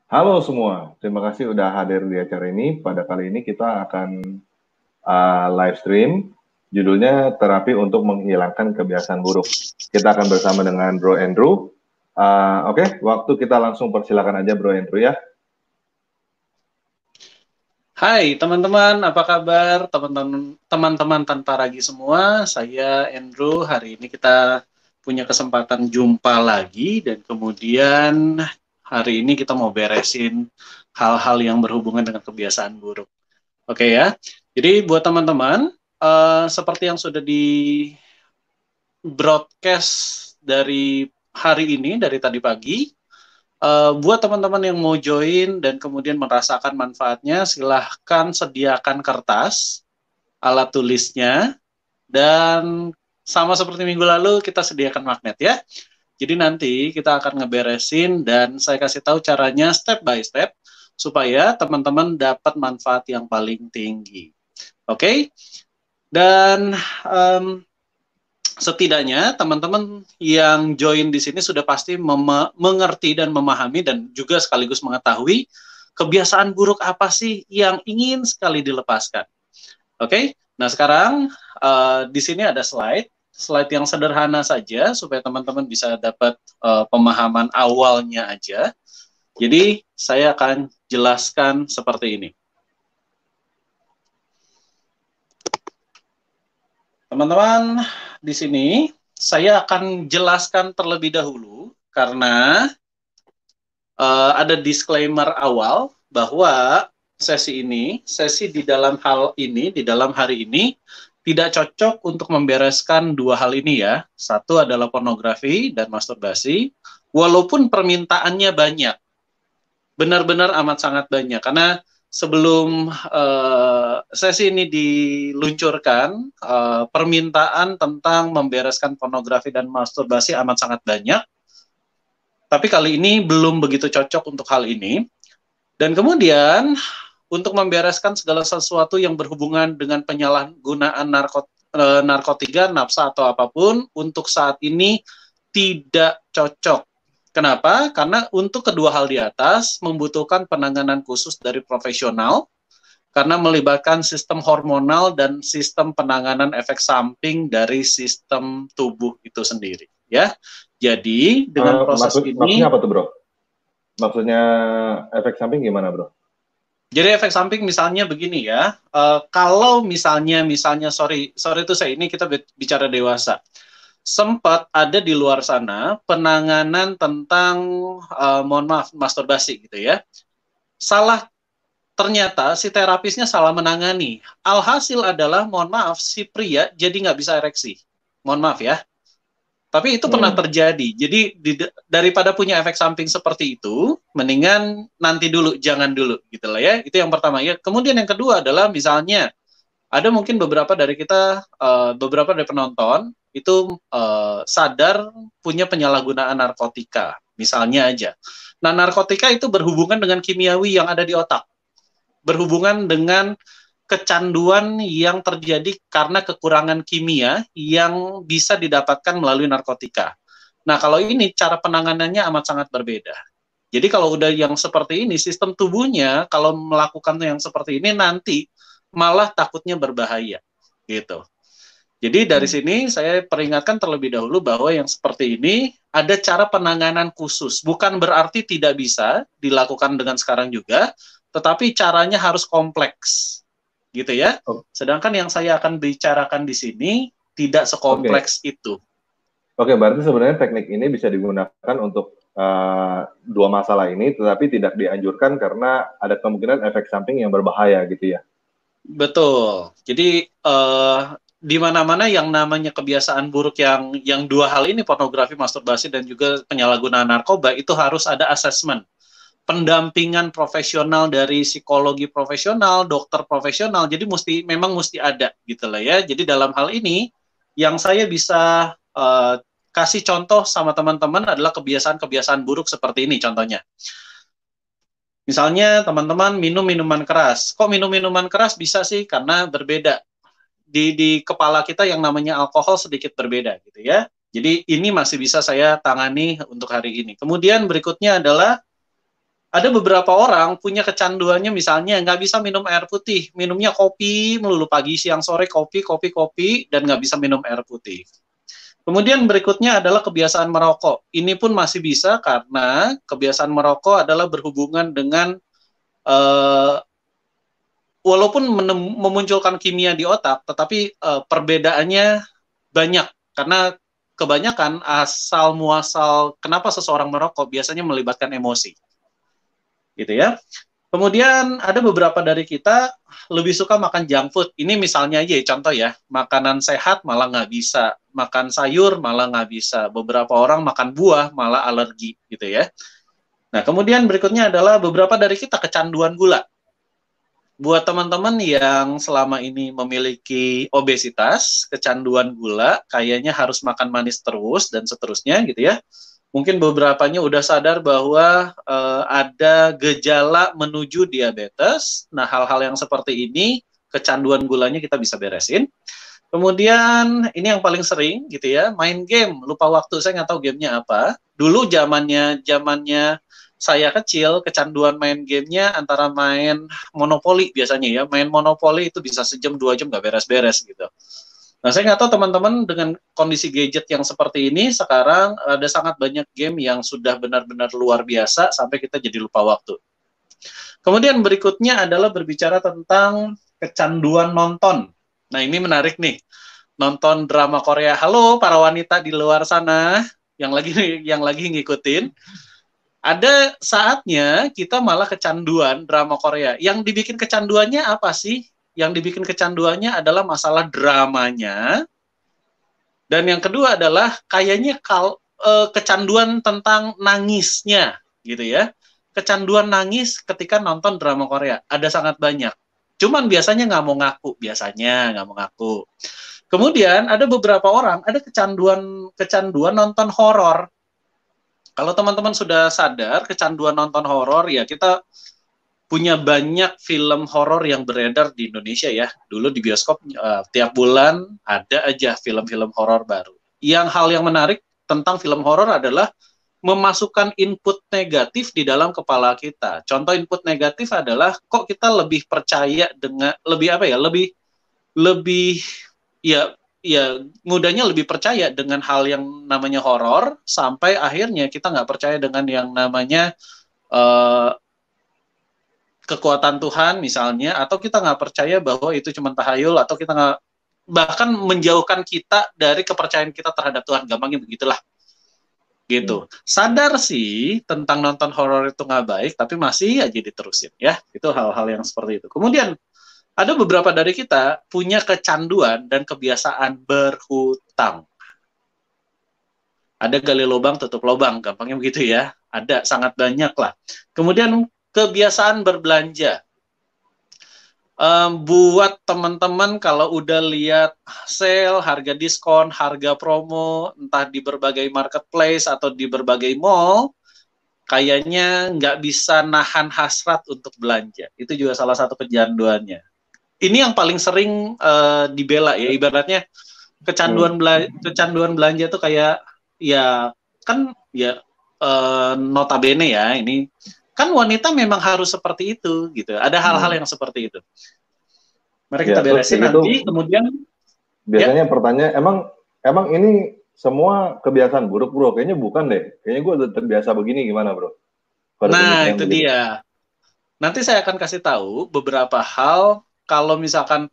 Halo semua, terima kasih udah hadir di acara ini. Pada kali ini kita akan live stream, judulnya Terapi untuk Menghilangkan Kebiasaan Buruk. Kita akan bersama dengan Bro Andrew. Oke, waktu kita langsung persilakan aja Bro Andrew ya. Hai teman-teman, apa kabar teman-teman tanpa ragi semua? Saya Andrew. Hari ini kita punya kesempatan jumpa lagi dan kemudian hari ini kita mau beresin hal-hal yang berhubungan dengan kebiasaan buruk. Oke ya. Jadi buat teman-teman, seperti yang sudah di broadcast dari hari ini, dari tadi pagi, buat teman-teman yang mau join dan kemudian merasakan manfaatnya, silahkan sediakan kertas, alat tulisnya, dan sama seperti minggu lalu kita sediakan magnet ya. Jadi nanti kita akan ngeberesin dan saya kasih tahu caranya step by step supaya teman-teman dapat manfaat yang paling tinggi. Oke? Dan setidaknya teman-teman yang join di sini sudah pasti mengerti dan memahami dan juga sekaligus mengetahui kebiasaan buruk apa sih yang ingin sekali dilepaskan. Oke, nah sekarang di sini ada slide yang sederhana saja supaya teman-teman bisa dapat pemahaman awalnya aja. Jadi saya akan jelaskan seperti ini. Teman-teman, di sini saya akan jelaskan terlebih dahulu karena ada disclaimer awal bahwa sesi di dalam hari ini tidak cocok untuk membereskan dua hal ini ya. Satu adalah pornografi dan masturbasi, walaupun permintaannya banyak. Benar-benar amat sangat banyak karena sebelum sesi ini diluncurkan, permintaan tentang membereskan pornografi dan masturbasi amat sangat banyak. Tapi kali ini belum begitu cocok untuk hal ini. Dan kemudian, untuk membereskan segala sesuatu yang berhubungan dengan penyalahgunaan narkotika, nafsa, atau apapun, untuk saat ini tidak cocok. Kenapa? Karena untuk kedua hal di atas membutuhkan penanganan khusus dari profesional karena melibatkan sistem hormonal dan sistem penanganan efek samping dari sistem tubuh itu sendiri. Ya, jadi dengan proses ini. Maksudnya apa tuh Bro? Maksudnya efek samping gimana Bro? Jadi efek samping misalnya begini ya, kalau misalnya sorry itu ini kita bicara dewasa. Sempat ada di luar sana penanganan tentang mohon maaf masturbasi gitu ya. Ternyata si terapisnya salah menangani. Alhasil adalah mohon maaf si pria jadi nggak bisa ereksi. Mohon maaf ya. Tapi itu pernah terjadi. Jadi daripada punya efek samping seperti itu, mendingan nanti dulu, jangan dulu gitu lah ya. Itu yang pertama ya. Kemudian yang kedua adalah misalnya ada mungkin beberapa dari kita, beberapa dari penonton itu sadar punya penyalahgunaan narkotika, misalnya aja. Nah, narkotika itu berhubungan dengan kimiawi yang ada di otak, berhubungan dengan kecanduan yang terjadi karena kekurangan kimia yang bisa didapatkan melalui narkotika. Nah, kalau ini cara penanganannya amat sangat berbeda. Jadi kalau udah yang seperti ini, sistem tubuhnya kalau melakukan yang seperti ini nanti malah takutnya berbahaya, gitu. Jadi dari sini saya peringatkan terlebih dahulu bahwa yang seperti ini ada cara penanganan khusus. Bukan berarti tidak bisa dilakukan dengan sekarang juga, tetapi caranya harus kompleks. Gitu ya. Sedangkan yang saya akan bicarakan di sini tidak sekompleks itu. Oke, berarti sebenarnya teknik ini bisa digunakan untuk dua masalah ini, tetapi tidak dianjurkan karena ada kemungkinan efek samping yang berbahaya gitu ya? Betul. Jadi di mana-mana yang namanya kebiasaan buruk yang dua hal ini, pornografi, masturbasi, dan juga penyalahgunaan narkoba, itu harus ada asesmen. Pendampingan profesional dari psikologi profesional, dokter profesional, jadi memang mesti ada gitu lah ya. Jadi dalam hal ini yang saya bisa kasih contoh sama teman-teman adalah kebiasaan-kebiasaan buruk seperti ini contohnya. Misalnya teman-teman minum minuman keras. Kok minum minuman keras bisa sih? Karena berbeda. Di kepala kita yang namanya alkohol sedikit berbeda gitu ya. Jadi ini masih bisa saya tangani untuk hari ini. Kemudian berikutnya adalah ada beberapa orang punya kecanduannya, misalnya nggak bisa minum air putih, minumnya kopi melulu, pagi, siang, sore, kopi, dan nggak bisa minum air putih. Kemudian berikutnya adalah kebiasaan merokok. Ini pun masih bisa karena kebiasaan merokok adalah berhubungan dengan walaupun memunculkan kimia di otak, tetapi perbedaannya banyak, karena kebanyakan asal muasal kenapa seseorang merokok biasanya melibatkan emosi, gitu ya. Kemudian ada beberapa dari kita lebih suka makan junk food. Ini misalnya aja, contoh ya, makanan sehat malah nggak bisa, makan sayur malah nggak bisa, beberapa orang makan buah malah alergi, gitu ya. Nah, kemudian berikutnya adalah beberapa dari kita kecanduan gula. Buat teman-teman yang selama ini memiliki obesitas, kecanduan gula, kayaknya harus makan manis terus dan seterusnya, gitu ya. Mungkin beberapanya udah sadar bahwa ada gejala menuju diabetes. Nah, hal-hal yang seperti ini, kecanduan gulanya kita bisa beresin. Kemudian ini yang paling sering, gitu ya, main game, lupa waktu. Saya nggak tahu gamenya apa. Dulu zamannya saya kecil, kecanduan main gamenya antara main monopoli biasanya ya. Main monopoli itu bisa sejam, 2 jam nggak beres-beres gitu. Nah, saya nggak tahu teman-teman dengan kondisi gadget yang seperti ini, sekarang ada sangat banyak game yang sudah benar-benar luar biasa sampai kita jadi lupa waktu. Kemudian berikutnya adalah berbicara tentang kecanduan nonton. Nah, ini menarik nih. Nonton drama Korea. Halo para wanita di luar sana yang lagi ngikutin. Ada saatnya kita malah kecanduan drama Korea. Yang dibikin kecanduannya apa sih? Yang dibikin kecanduannya adalah masalah dramanya. Dan yang kedua adalah kayaknya kecanduan tentang nangisnya, gitu ya. Kecanduan nangis ketika nonton drama Korea. Ada sangat banyak. Cuman biasanya nggak mau ngaku. Kemudian ada beberapa orang, ada kecanduan nonton horor. Kalau teman-teman sudah sadar kecanduan nonton horor, ya kita punya banyak film horor yang beredar di Indonesia ya. Dulu di bioskop tiap bulan ada aja film-film horor baru. Hal yang menarik tentang film horor adalah memasukkan input negatif di dalam kepala kita. Contoh input negatif adalah kok kita lebih percaya dengan lebih mudahnya lebih percaya dengan hal yang namanya horor, sampai akhirnya kita nggak percaya dengan yang namanya kekuatan Tuhan misalnya, atau kita nggak percaya bahwa itu cuma tahayul, atau kita nggak, bahkan menjauhkan kita dari kepercayaan kita terhadap Tuhan, gampangnya begitulah. Gitu. Sadar sih tentang nonton horor itu nggak baik, tapi masih aja diterusin ya. Itu hal-hal yang seperti itu. Kemudian ada beberapa dari kita punya kecanduan dan kebiasaan berhutang. Ada gali lubang, tutup lubang, gampangnya begitu ya. Ada sangat banyak lah. Kemudian kebiasaan berbelanja. Buat teman-teman kalau udah lihat sale, harga diskon, harga promo, entah di berbagai marketplace atau di berbagai mall, kayaknya nggak bisa nahan hasrat untuk belanja. Itu juga salah satu kecanduannya. Ini yang paling sering dibela ya, ibaratnya kecanduan belanja tuh kayak notabene ya, ini kan wanita memang harus seperti itu gitu. Ada hal-hal yang seperti itu. Mari kita beresin nanti. Kemudian biasanya pertanyaan, emang ini semua kebiasaan buruk bro? Kayaknya bukan deh. Kayaknya gue udah terbiasa begini, gimana bro? Nah itu dia. Nanti saya akan kasih tahu beberapa hal. Kalau misalkan,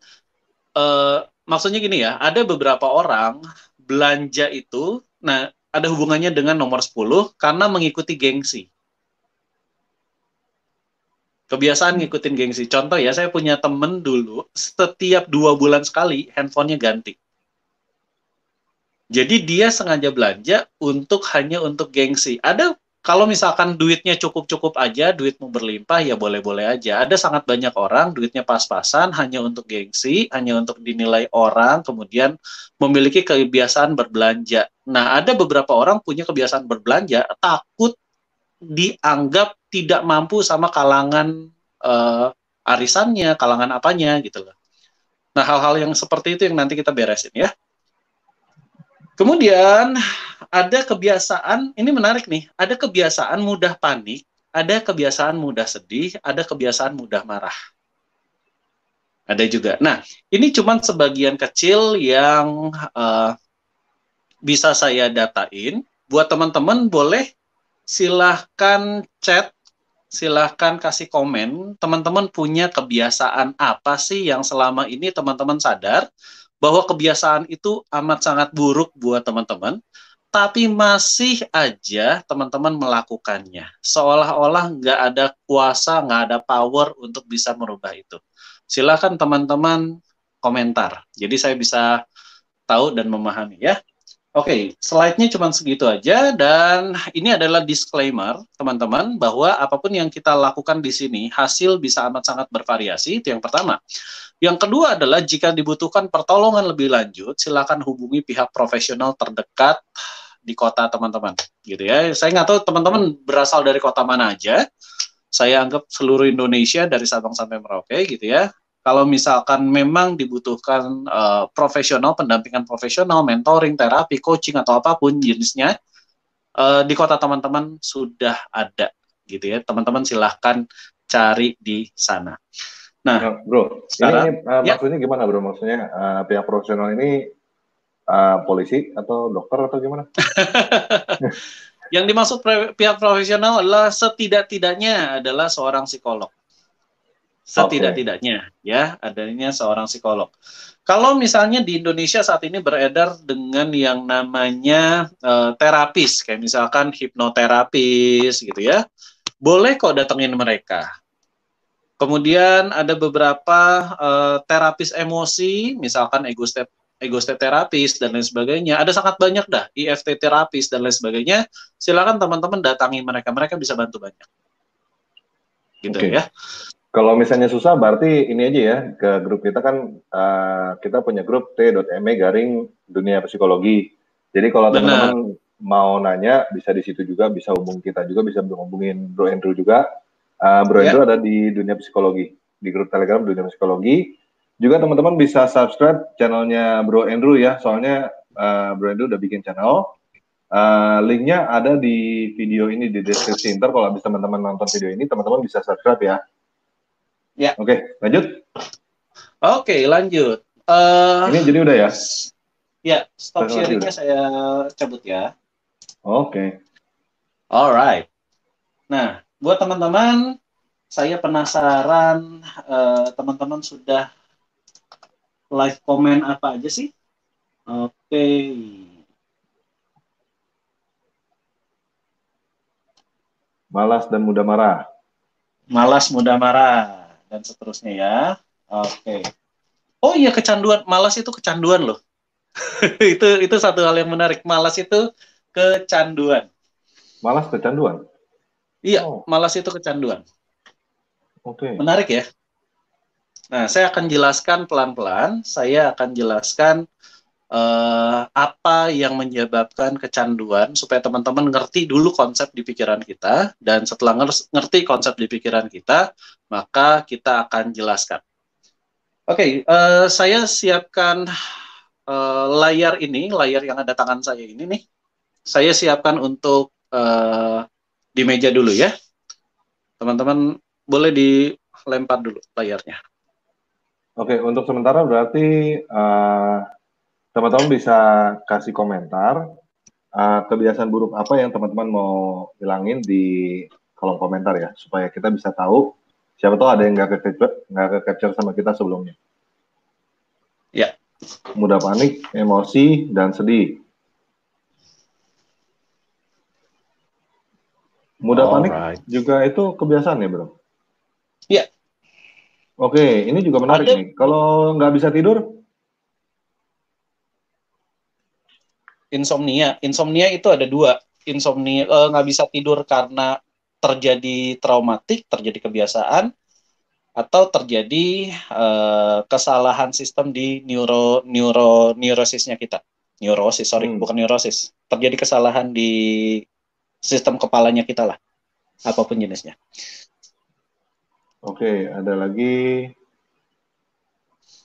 maksudnya gini ya, ada beberapa orang belanja itu, nah ada hubungannya dengan nomor 10 karena mengikuti gengsi. Kebiasaan ngikutin gengsi. Contoh ya, saya punya temen dulu, setiap 2 bulan sekali handphonenya ganti. Jadi dia sengaja belanja hanya untuk gengsi. Ada, kalau misalkan duitnya cukup-cukup aja, duitmu berlimpah, ya boleh-boleh aja. Ada sangat banyak orang, duitnya pas-pasan, hanya untuk gengsi, hanya untuk dinilai orang, kemudian memiliki kebiasaan berbelanja. Nah, ada beberapa orang punya kebiasaan berbelanja, takut dianggap tidak mampu sama kalangan arisannya, kalangan apanya, gitu loh. Nah, hal-hal yang seperti itu yang nanti kita beresin ya. Kemudian ada kebiasaan, ini menarik nih, ada kebiasaan mudah panik ada kebiasaan mudah sedih, ada kebiasaan mudah marah. Ada juga. Nah, ini cuma sebagian kecil yang bisa saya datain. Buat teman-teman boleh silahkan chat, silahkan kasih komen. Teman-teman punya kebiasaan apa sih yang selama ini teman-teman sadar bahwa kebiasaan itu amat sangat buruk buat teman-teman, tapi masih aja teman-teman melakukannya. Seolah-olah nggak ada kuasa, nggak ada power untuk bisa merubah itu. Silakan teman-teman komentar. Jadi saya bisa tahu dan memahami ya. Oke, slide-nya cuma segitu aja, dan ini adalah disclaimer, teman-teman, bahwa apapun yang kita lakukan di sini, hasil bisa amat sangat bervariasi, itu yang pertama. Yang kedua adalah, jika dibutuhkan pertolongan lebih lanjut, silakan hubungi pihak profesional terdekat di kota teman-teman, gitu ya. Saya nggak tahu teman-teman berasal dari kota mana aja, saya anggap seluruh Indonesia, dari Sabang sampai Merauke, gitu ya. Kalau misalkan memang dibutuhkan profesional, pendampingan profesional, mentoring, terapi, coaching, atau apapun jenisnya, di kota teman-teman sudah ada, gitu ya. Teman-teman silahkan cari di sana. Nah, bro, sekarang, ini maksudnya gimana, bro? Maksudnya pihak profesional ini polisi atau dokter atau gimana? yang dimaksud pihak profesional adalah setidak-tidaknya adalah seorang psikolog. Setidak-tidaknya ya, adanya seorang psikolog. Kalau misalnya di Indonesia saat ini beredar dengan yang namanya terapis, kayak misalkan hipnoterapis gitu ya, boleh kok datengin mereka. Kemudian ada beberapa terapis emosi, misalkan ego state terapis dan lain sebagainya. Ada sangat banyak dah, EFT terapis dan lain sebagainya. Silakan teman-teman datangi mereka, mereka bisa bantu banyak. Gitu ya. Kalau misalnya susah, berarti ini aja ya, ke grup kita kan, kita punya grup t.me garing dunia psikologi. Jadi kalau teman-teman mau nanya, bisa di situ juga, bisa hubung kita juga, bisa hubungin Bro Andrew juga. Bro Andrew ada di dunia psikologi, di grup Telegram dunia psikologi. Juga teman-teman bisa subscribe channelnya Bro Andrew ya, soalnya Bro Andrew udah bikin channel. Linknya ada di video ini, di deskripsi. Ntar kalau habis teman-teman nonton video ini, teman-teman bisa subscribe ya. Ya. Oke, lanjut. Oke, lanjut. Ini jadi udah ya? Ya, stop sharingnya saya cabut ya. Oke. Alright. Nah, buat teman-teman, saya penasaran teman-teman sudah live komen apa aja sih? Oke. Malas dan mudah marah. Malas, mudah marah, dan seterusnya ya. Oke. Oh iya, kecanduan. Malas itu kecanduan loh. itu satu hal yang menarik. Malas itu kecanduan. Malas kecanduan? Iya, malas itu kecanduan. Oke. Menarik ya. Nah, saya akan jelaskan pelan-pelan. Saya akan jelaskan apa yang menyebabkan kecanduan supaya teman-teman ngerti dulu konsep di pikiran kita, dan setelah ngerti konsep di pikiran kita, maka kita akan jelaskan. Oke, saya siapkan layar ini, layar yang ada tangan saya ini nih. Saya siapkan untuk di meja dulu ya. Teman-teman boleh dilempar dulu layarnya. Oke, untuk sementara berarti teman-teman bisa kasih komentar kebiasaan buruk apa yang teman-teman mau hilangin di kolom komentar ya, supaya kita bisa tahu. Siapa tahu ada yang nggak ke-capture sama kita sebelumnya. Ya. Mudah panik, emosi, dan sedih. Mudah panik juga itu kebiasaan ya, bro? Iya. Oke, ini juga menarik nih. Kalau nggak bisa tidur? Insomnia itu ada dua. Insomnia nggak bisa tidur karena terjadi traumatik, terjadi kebiasaan, atau terjadi kesalahan sistem di neurosisnya kita. Neurosis, bukan neurosis. Terjadi kesalahan di sistem kepalanya kita lah, apapun jenisnya. Oke, ada lagi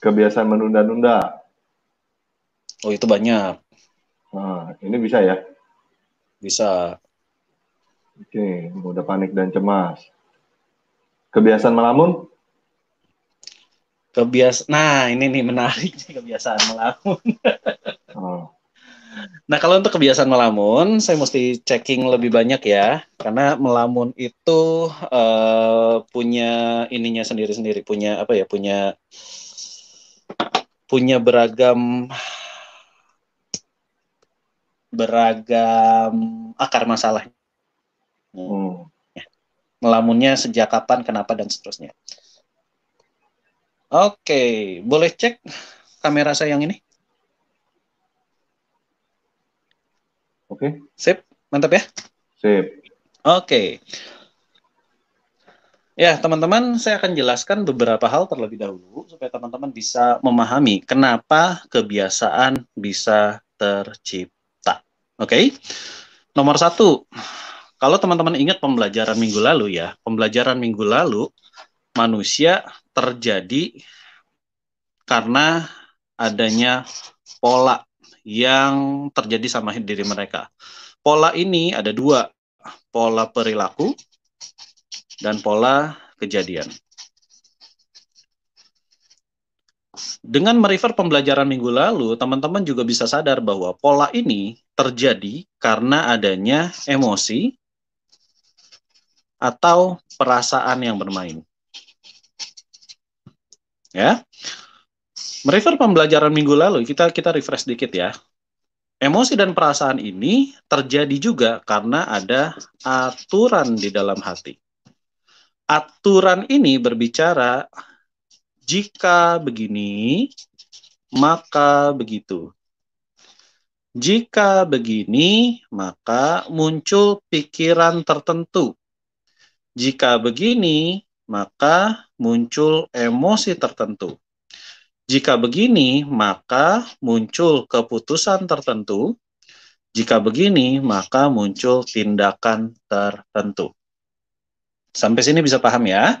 kebiasaan menunda-nunda. Oh, itu banyak. Nah, ini bisa ya? Bisa. Oke, mudah panik dan cemas. Kebiasaan melamun? Nah, ini nih menarik nih kebiasaan melamun. Oh, Nah, kalau untuk kebiasaan melamun, saya mesti checking lebih banyak ya, karena melamun itu punya ininya sendiri-sendiri, punya apa ya, punya beragam beragam akar masalah. hmm. Melamunnya sejak kapan, kenapa, dan seterusnya. Oke, boleh cek kamera saya yang ini? Oke, Sip, mantap ya? sip. Oke. Ya, teman-teman, saya akan jelaskan beberapa hal terlebih dahulu supaya teman-teman bisa memahami kenapa kebiasaan bisa tercipta. Oke? Nomor satu, kalau teman-teman ingat pembelajaran minggu lalu ya, pembelajaran minggu lalu manusia terjadi karena adanya pola yang terjadi sama diri mereka. Pola ini ada dua, pola perilaku dan pola kejadian. Dengan merefer pembelajaran minggu lalu, teman-teman juga bisa sadar bahwa pola ini terjadi karena adanya emosi atau perasaan yang bermain. Ya, merefer pembelajaran minggu lalu, kita refresh dikit ya. Emosi dan perasaan ini terjadi juga karena ada aturan di dalam hati. Aturan ini berbicara jika begini, maka begitu. Jika begini, maka muncul pikiran tertentu. Jika begini, maka muncul emosi tertentu. Jika begini, maka muncul keputusan tertentu. Jika begini, maka muncul tindakan tertentu. Sampai sini bisa paham ya?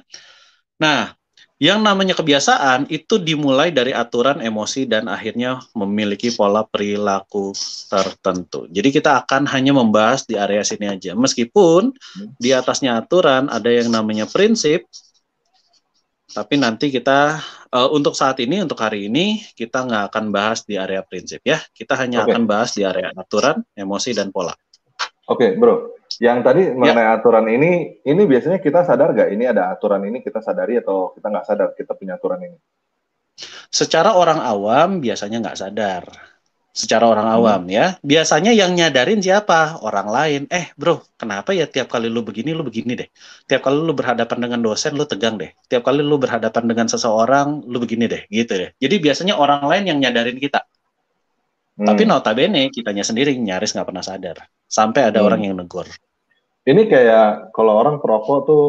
Nah, yang namanya kebiasaan itu dimulai dari aturan emosi dan akhirnya memiliki pola perilaku tertentu. Jadi kita akan hanya membahas di area sini aja. Meskipun di atasnya aturan ada yang namanya prinsip, tapi nanti kita untuk saat ini, untuk hari ini, kita nggak akan bahas di area prinsip ya. Kita hanya Oke. akan bahas di area aturan, emosi, dan pola. Oke, bro. Yang tadi Ya, mengenai aturan ini biasanya kita sadar nggak? Ini ada aturan ini kita sadari atau kita nggak sadar kita punya aturan ini? secara orang awam biasanya nggak sadar. Secara orang awam ya, biasanya yang nyadarin siapa? Orang lain. Bro, kenapa ya tiap kali lu begini deh. Tiap kali lu berhadapan dengan dosen, lu tegang deh. Tiap kali lu berhadapan dengan seseorang, lu begini deh, gitu deh. Jadi biasanya orang lain yang nyadarin kita. Tapi notabene, kitanya sendiri nyaris nggak pernah sadar. Sampai ada orang yang negur. Ini kayak kalau orang perokok tuh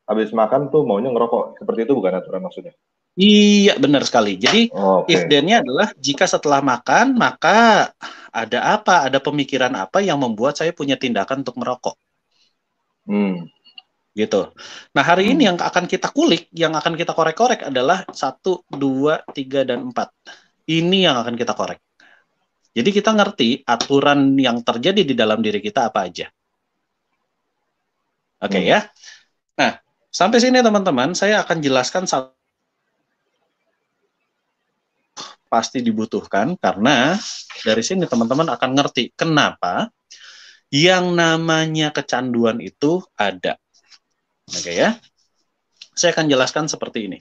habis makan tuh maunya ngerokok. Seperti itu bukan aturan maksudnya? Iya, benar sekali. Jadi, if Oke. then-nya adalah jika setelah makan, maka ada apa? Ada pemikiran apa yang membuat saya punya tindakan untuk merokok? Gitu. Nah, hari ini yang akan kita kulik, yang akan kita korek-korek adalah 1, 2, 3, dan 4. Ini yang akan kita korek. Jadi kita ngerti aturan yang terjadi di dalam diri kita apa aja. Oke ya. Nah, sampai sini teman-teman, saya akan jelaskan satu pasti dibutuhkan karena dari sini teman-teman akan ngerti kenapa yang namanya kecanduan itu ada. Oke ya. Saya akan jelaskan seperti ini.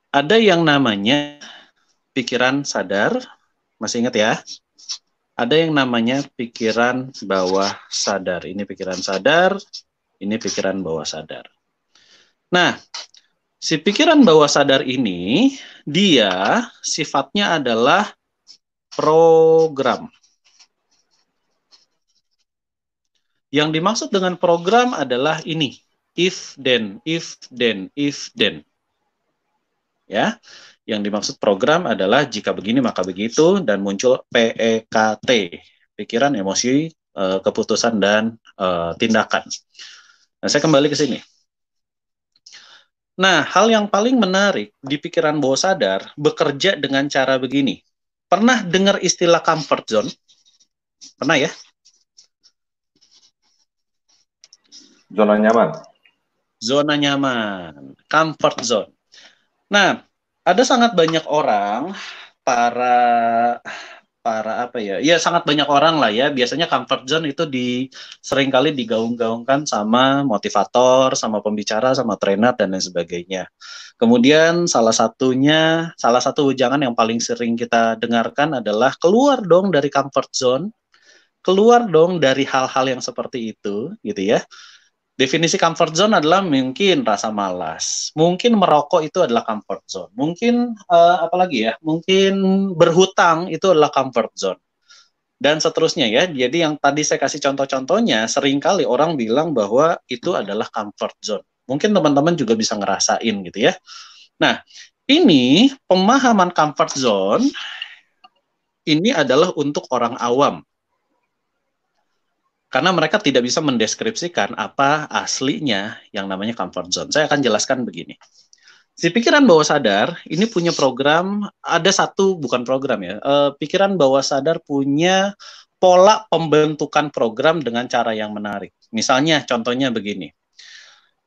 Ada yang namanya pikiran sadar, masih ingat ya? Ada yang namanya pikiran bawah sadar. Ini pikiran sadar, ini pikiran bawah sadar. Nah, si pikiran bawah sadar ini, dia sifatnya adalah program. Yang dimaksud dengan program adalah ini, if then, if then, if then. Ya, yang dimaksud program adalah jika begini maka begitu dan muncul PEKT, pikiran, emosi, keputusan dan tindakan. Nah, saya kembali ke sini. Nah, hal yang paling menarik di pikiran bawah sadar bekerja dengan cara begini. Pernah dengar istilah comfort zone? Pernah ya? Zona nyaman. Zona nyaman, comfort zone. Nah, ada sangat banyak orang, para apa ya? Ya sangat banyak orang lah ya. Biasanya comfort zone itu seringkali digaung-gaungkan sama motivator, sama pembicara, sama trainer dan lain sebagainya. Kemudian salah satu wejangan yang paling sering kita dengarkan adalah keluar dong dari comfort zone, keluar dong dari hal-hal yang seperti itu, gitu ya. Definisi comfort zone adalah mungkin rasa malas, mungkin merokok itu adalah comfort zone, mungkin apalagi ya, mungkin berhutang itu adalah comfort zone, dan seterusnya ya. Jadi yang tadi saya kasih contoh-contohnya, seringkali orang bilang bahwa itu adalah comfort zone. Mungkin teman-teman juga bisa ngerasain gitu ya. Nah, ini pemahaman comfort zone ini adalah untuk orang awam. Karena mereka tidak bisa mendeskripsikan apa aslinya yang namanya comfort zone. Saya akan jelaskan begini. Si pikiran bawah sadar ini punya program, ada satu, bukan program ya, pikiran bawah sadar punya pola pembentukan program dengan cara yang menarik. Misalnya, contohnya begini.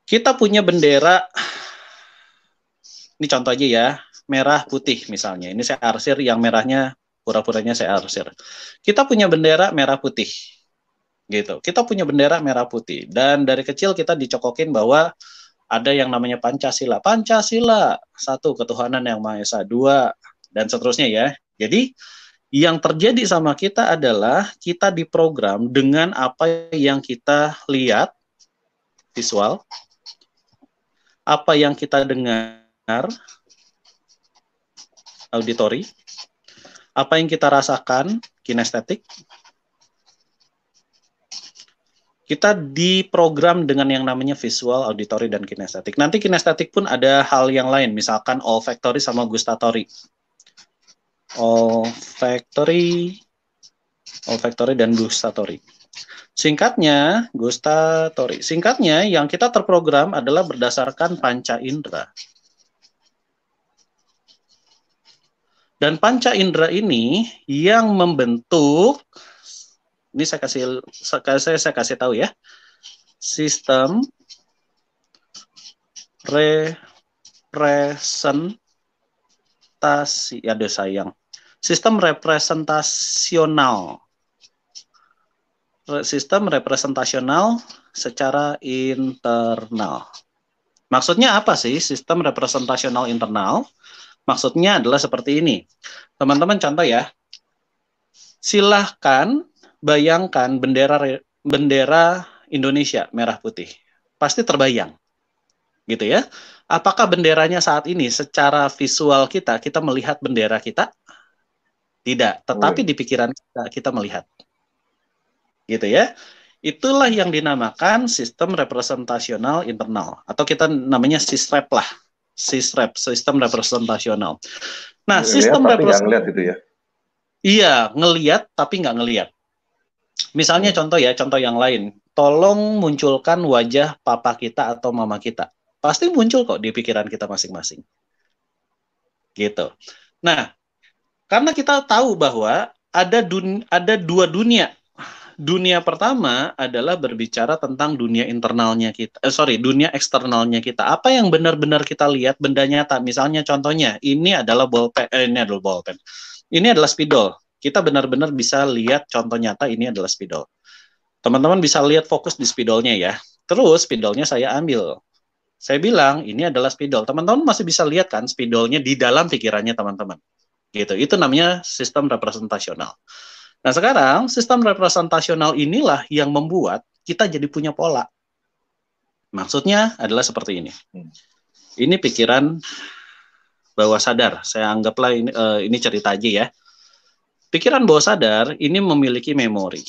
Kita punya bendera, ini contoh aja ya, merah putih misalnya. Ini saya arsir, yang merahnya pura-puranya saya arsir. Kita punya bendera merah putih. Gitu. Kita punya bendera merah putih, dan dari kecil kita dicokokin bahwa ada yang namanya Pancasila. Pancasila, satu, ketuhanan yang Maha Esa, dua, dan seterusnya ya. Jadi yang terjadi sama kita adalah kita diprogram dengan apa yang kita lihat, visual, apa yang kita dengar, auditori, apa yang kita rasakan, kinestetik. Kita diprogram dengan yang namanya visual, auditory, dan kinestetik. Nanti kinestetik pun ada hal yang lain, misalkan olfactory sama gustatory. Olfactory dan gustatory. Singkatnya, gustatory. Singkatnya, yang kita terprogram adalah berdasarkan panca indera. Dan panca indera ini yang membentuk, ini saya kasih tahu ya, sistem representasi, aduh sayang, sistem representasional secara internal. Maksudnya apa sih sistem representasional internal? Maksudnya adalah seperti ini. Teman-teman contoh ya, silahkan bayangkan bendera Indonesia merah putih. Pasti terbayang. Gitu ya. Apakah benderanya saat ini secara visual kita melihat bendera kita? Tidak, tetapi di pikiran kita melihat. Gitu ya. Itulah yang dinamakan sistem representasional internal, atau kita namanya SISREP lah. SISREP, sistem representasional. Nah, sistem representasional itu ya. Iya, ngelihat tapi nggak ngelihat. Misalnya contoh yang lain. Tolong munculkan wajah papa kita atau mama kita. Pasti muncul kok di pikiran kita masing-masing. Gitu. Nah, karena kita tahu bahwa ada dua dunia. Dunia pertama adalah berbicara tentang dunia internalnya kita. Dunia eksternalnya kita. Apa yang benar-benar kita lihat, benda nyata. Misalnya contohnya, ini adalah bolpen. Ini adalah spidol. Kita benar-benar bisa lihat contoh nyata, ini adalah spidol. Teman-teman bisa lihat fokus di spidolnya ya. Terus spidolnya saya ambil. Saya bilang, ini adalah spidol. Teman-teman masih bisa lihat kan spidolnya di dalam pikirannya teman-teman. Gitu. Itu namanya sistem representasional. Nah sekarang, sistem representasional inilah yang membuat kita jadi punya pola. Maksudnya adalah seperti ini. Ini pikiran bawah sadar. Saya anggaplah ini cerita aja ya. Pikiran bawah sadar ini memiliki memori.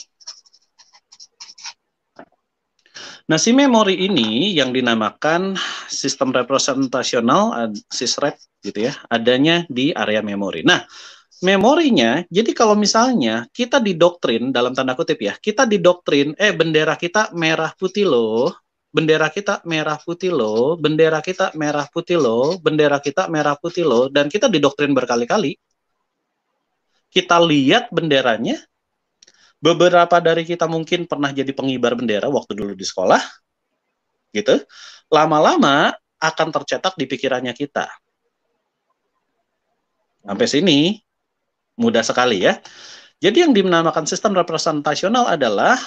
Nah, si memori ini yang dinamakan sistem representasional, SISREP gitu ya, adanya di area memori. Nah, memorinya, jadi kalau misalnya kita didoktrin, dalam tanda kutip ya, kita didoktrin, bendera kita merah putih loh, bendera kita merah putih loh, bendera kita merah putih loh, bendera kita merah putih loh, dan kita didoktrin berkali-kali. Kita lihat benderanya, beberapa dari kita mungkin pernah jadi pengibar bendera waktu dulu di sekolah, gitu, lama-lama akan tercetak di pikirannya kita. Sampai sini mudah sekali ya. Jadi yang dinamakan sistem representasional adalah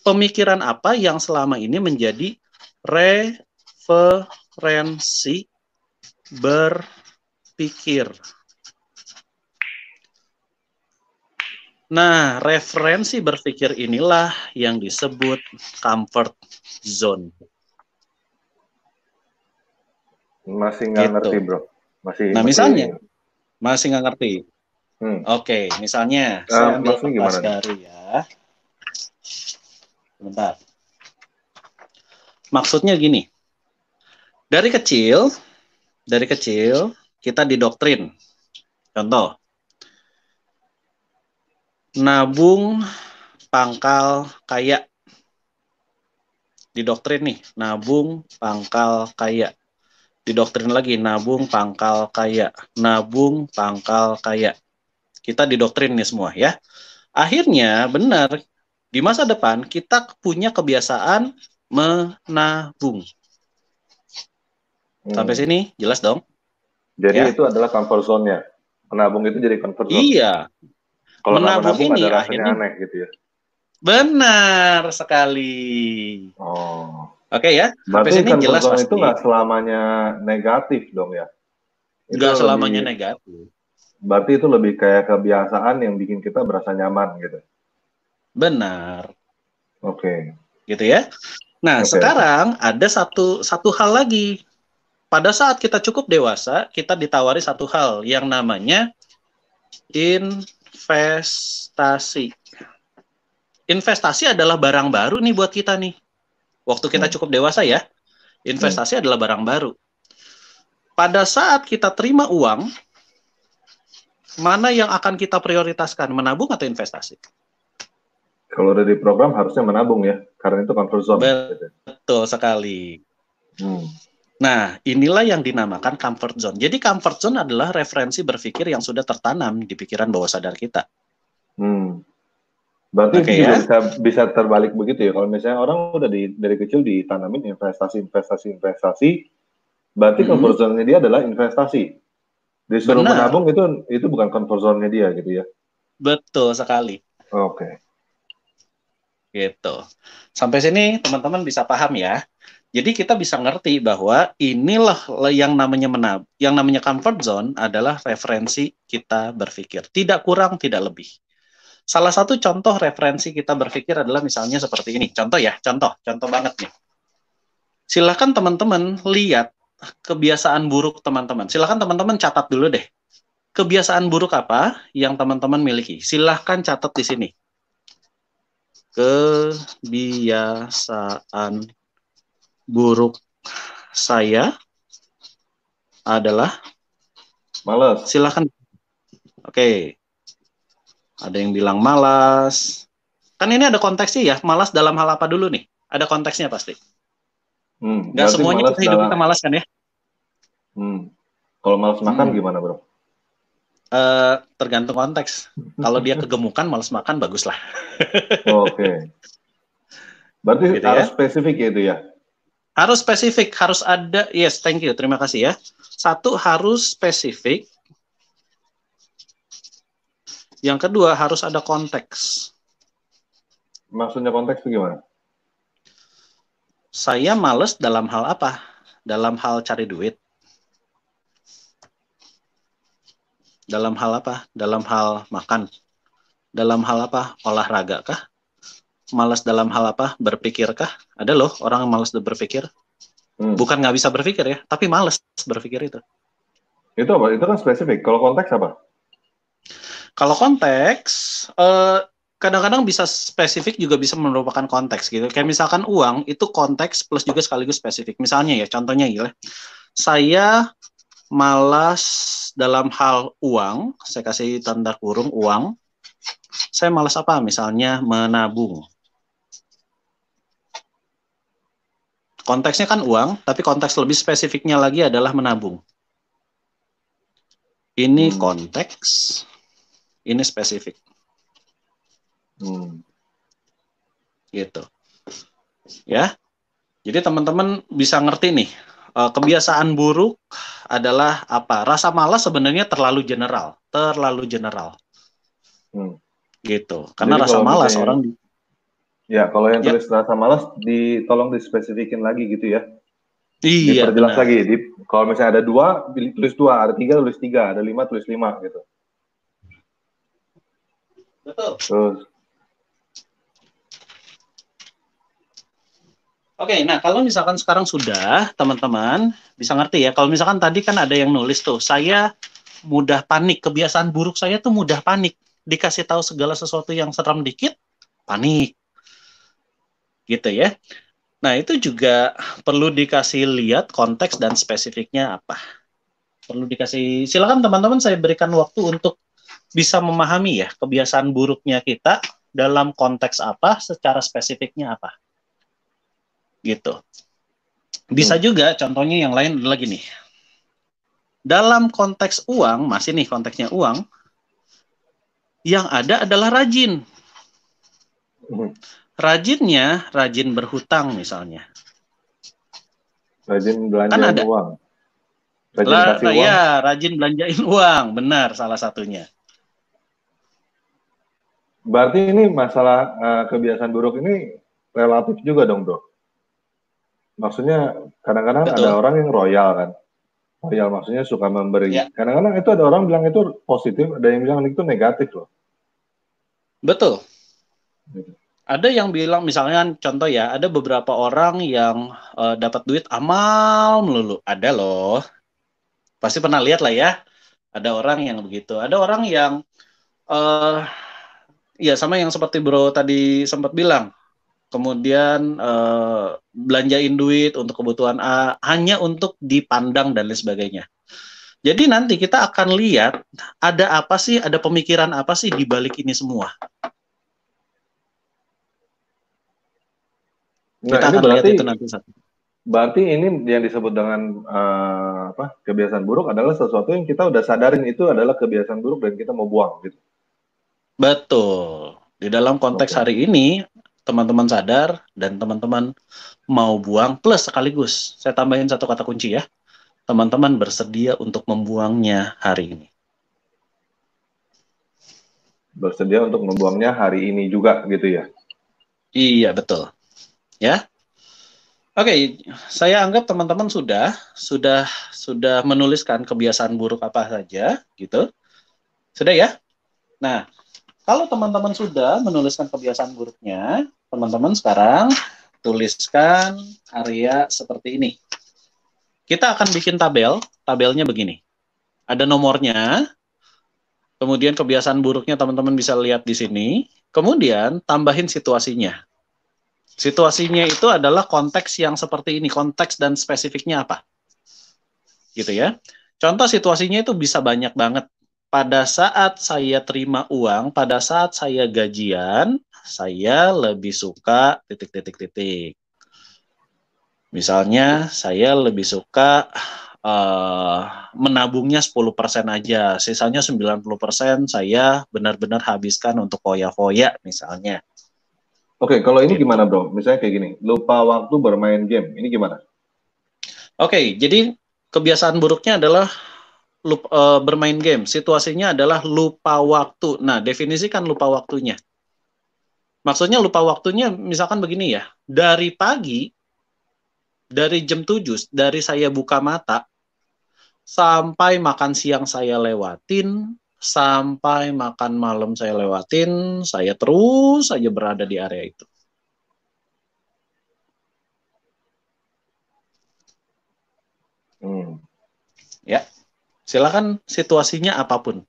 pemikiran apa yang selama ini menjadi referensi berpikir. Nah, referensi berpikir inilah yang disebut comfort zone. Masih nggak Gitu. ngerti, bro. Nah, misalnya, masih nggak ngerti. Oke, misalnya, saya ambil kertas garu ya. Sebentar. Maksudnya gini, dari kecil kita didoktrin. Contoh, nabung pangkal kaya. Didoktrin nih, nabung pangkal kaya. Didoktrin lagi, nabung pangkal kaya. Nabung pangkal kaya. Kita didoktrin nih semua ya. Akhirnya benar, di masa depan kita punya kebiasaan menabung. Sampai sini jelas dong? Jadi ya? Itu adalah comfort zone-nya. Menabung itu jadi comfort zone. Iya. Kalau menabung ini ada rasanya akhirnya aneh gitu ya. Benar sekali. Oh. Oke ya. Berarti sampai sini jelas pasti. Itu nggak selamanya negatif dong ya? Nggak selamanya negatif. Berarti itu lebih kayak kebiasaan yang bikin kita berasa nyaman gitu. Benar. Oke. Gitu ya. Nah, sekarang ada satu hal lagi. Pada saat kita cukup dewasa, kita ditawari satu hal yang namanya investasi. Investasi adalah barang baru nih buat kita nih. Waktu kita cukup dewasa ya, investasi adalah barang baru. Pada saat kita terima uang, mana yang akan kita prioritaskan, menabung atau investasi? Kalau udah di program harusnya menabung ya, karena itu comfort zone. Betul sekali. Nah, inilah yang dinamakan comfort zone. Jadi comfort zone adalah referensi berpikir yang sudah tertanam di pikiran bawah sadar kita. Berarti itu juga bisa terbalik begitu ya. Kalau misalnya orang udah dari kecil ditanamin investasi, berarti comfort zone-nya dia adalah investasi. Disuruh menabung itu bukan comfort zone-nya dia gitu ya. Betul sekali. Oke. Gitu. Sampai sini teman-teman bisa paham ya. Jadi kita bisa ngerti bahwa inilah yang namanya comfort zone adalah referensi kita berpikir. Tidak kurang, tidak lebih. Salah satu contoh referensi kita berpikir adalah misalnya seperti ini. Contoh ya, contoh banget nih. Silakan teman-teman lihat kebiasaan buruk teman-teman. Silakan teman-teman catat dulu deh. Kebiasaan buruk apa yang teman-teman miliki? Silakan catat di sini. Kebiasaan buruk saya adalah malas. Silakan. Oke. Ada yang bilang malas. Kan ini ada konteksnya ya. Malas dalam hal apa dulu nih? Ada konteksnya pasti. Nggak semuanya kita hidup kita malas kan ya? Kalau malas makan gimana bro? Tergantung konteks. Kalau dia kegemukan, malas makan, bagus lah. Oke. Berarti gitu harus spesifik ya itu ya? Harus spesifik, harus ada. Yes, thank you, terima kasih ya. Satu, harus spesifik. Yang kedua, harus ada konteks. Maksudnya konteks itu gimana? Saya males dalam hal apa? Dalam hal cari duit. Dalam hal apa? Dalam hal makan. Dalam hal apa? Olahraga kah? Malas dalam hal apa? Berpikir kah? Ada loh orang yang malas berpikir. Bukan nggak bisa berpikir ya, tapi malas berpikir itu. Itu apa? Itu kan spesifik. Kalau konteks apa? Kalau konteks, kadang-kadang bisa spesifik juga bisa merupakan konteks gitu. Kayak misalkan uang itu konteks plus juga sekaligus spesifik. Misalnya ya, contohnya ya, saya malas dalam hal uang, saya kasih tanda kurung uang. Saya malas apa? Misalnya menabung. Konteksnya kan uang, tapi konteks lebih spesifiknya lagi adalah menabung. Ini konteks, ini spesifik. Gitu. Ya. Jadi teman-teman bisa ngerti nih, kebiasaan buruk adalah apa? Rasa malas sebenarnya terlalu general, Hmm. gitu. Karena Jadi rasa kalau malas misalnya, orang, ya kalau yang ya, tulis rasa malas, tolong dispesifikin lagi gitu ya. iya Diperjelas benar, lagi. Kalau misalnya ada 2, tulis 2, ada 3, tulis 3, ada 5, tulis 5 gitu. betul. Terus, Oke, nah kalau misalkan sekarang sudah, teman-teman bisa ngerti ya. Kalau misalkan tadi kan ada yang nulis tuh, saya mudah panik, kebiasaan buruk saya tuh mudah panik. Dikasih tahu segala sesuatu yang seram dikit, panik, gitu ya. Nah, itu juga perlu dikasih lihat konteks dan spesifiknya apa. Perlu dikasih, silakan teman-teman saya berikan waktu untuk bisa memahami ya kebiasaan buruknya kita dalam konteks apa, secara spesifiknya apa. Gitu. Bisa hmm, juga contohnya yang lain adalah gini. Dalam konteks uang, masih nih konteksnya uang, yang ada adalah rajin. hmm, Rajinnya, rajin berhutang misalnya. rajin Kan belanjain ada. uang, rajin kasih uang. Ya, rajin belanjain uang. Benar, salah satunya. Berarti ini masalah kebiasaan buruk ini relatif juga dong, bro. Maksudnya kadang-kadang ada Betul. orang yang royal kan. Royal maksudnya suka memberi. Ya, Kadang-kadang itu ada orang bilang itu positif, ada yang bilang itu negatif loh. betul. Gitu. Ada yang bilang, misalnya contoh ya, ada beberapa orang yang dapat duit amal melulu. Ada loh. Pasti pernah lihat lah ya. Ada orang yang begitu. Ada orang yang, eh ya sama yang seperti bro tadi sempat bilang. Kemudian belanjain duit untuk kebutuhan A, hanya untuk dipandang dan lain sebagainya. Jadi nanti kita akan lihat ada apa sih, ada pemikiran apa sih di balik ini semua. Nah, Kita ini akan lihat berarti itu nanti satu. berarti ini yang disebut dengan kebiasaan buruk adalah sesuatu yang kita udah sadarin itu adalah kebiasaan buruk dan kita mau buang gitu. Betul. Di dalam konteks Oke. hari ini, teman-teman sadar dan teman-teman mau buang, plus sekaligus, saya tambahin satu kata kunci ya, teman-teman bersedia untuk membuangnya hari ini. Bersedia untuk membuangnya hari ini juga gitu ya. Iya, betul. Ya. Oke, saya anggap teman-teman sudah menuliskan kebiasaan buruk apa saja, gitu. Sudah ya? Nah, kalau teman-teman sudah menuliskan kebiasaan buruknya, teman-teman sekarang tuliskan area seperti ini. Kita akan bikin tabelnya begini. Ada nomornya, kemudian kebiasaan buruknya teman-teman bisa lihat di sini, kemudian tambahin situasinya. Situasinya itu adalah konteks yang seperti ini, konteks dan spesifiknya apa. Gitu ya. Contoh situasinya itu bisa banyak banget. Pada saat saya terima uang, pada saat saya gajian, saya lebih suka titik-titik-titik. Misalnya, saya lebih suka menabungnya 10% aja. Sisanya 90% saya benar-benar habiskan untuk foya-foya misalnya. Oke, kalau ini Gitu. gimana bro? Misalnya kayak gini, lupa waktu bermain game. Ini gimana? Oke, jadi kebiasaan buruknya adalah bermain game. Situasinya adalah lupa waktu. Nah, definisikan lupa waktunya. Maksudnya lupa waktunya misalkan begini ya. Dari pagi, dari jam 7, dari saya buka mata, sampai makan siang saya lewatin, sampai makan malam saya lewatin, saya terus saja berada di area itu. Hmm. Ya, silakan situasinya apapun.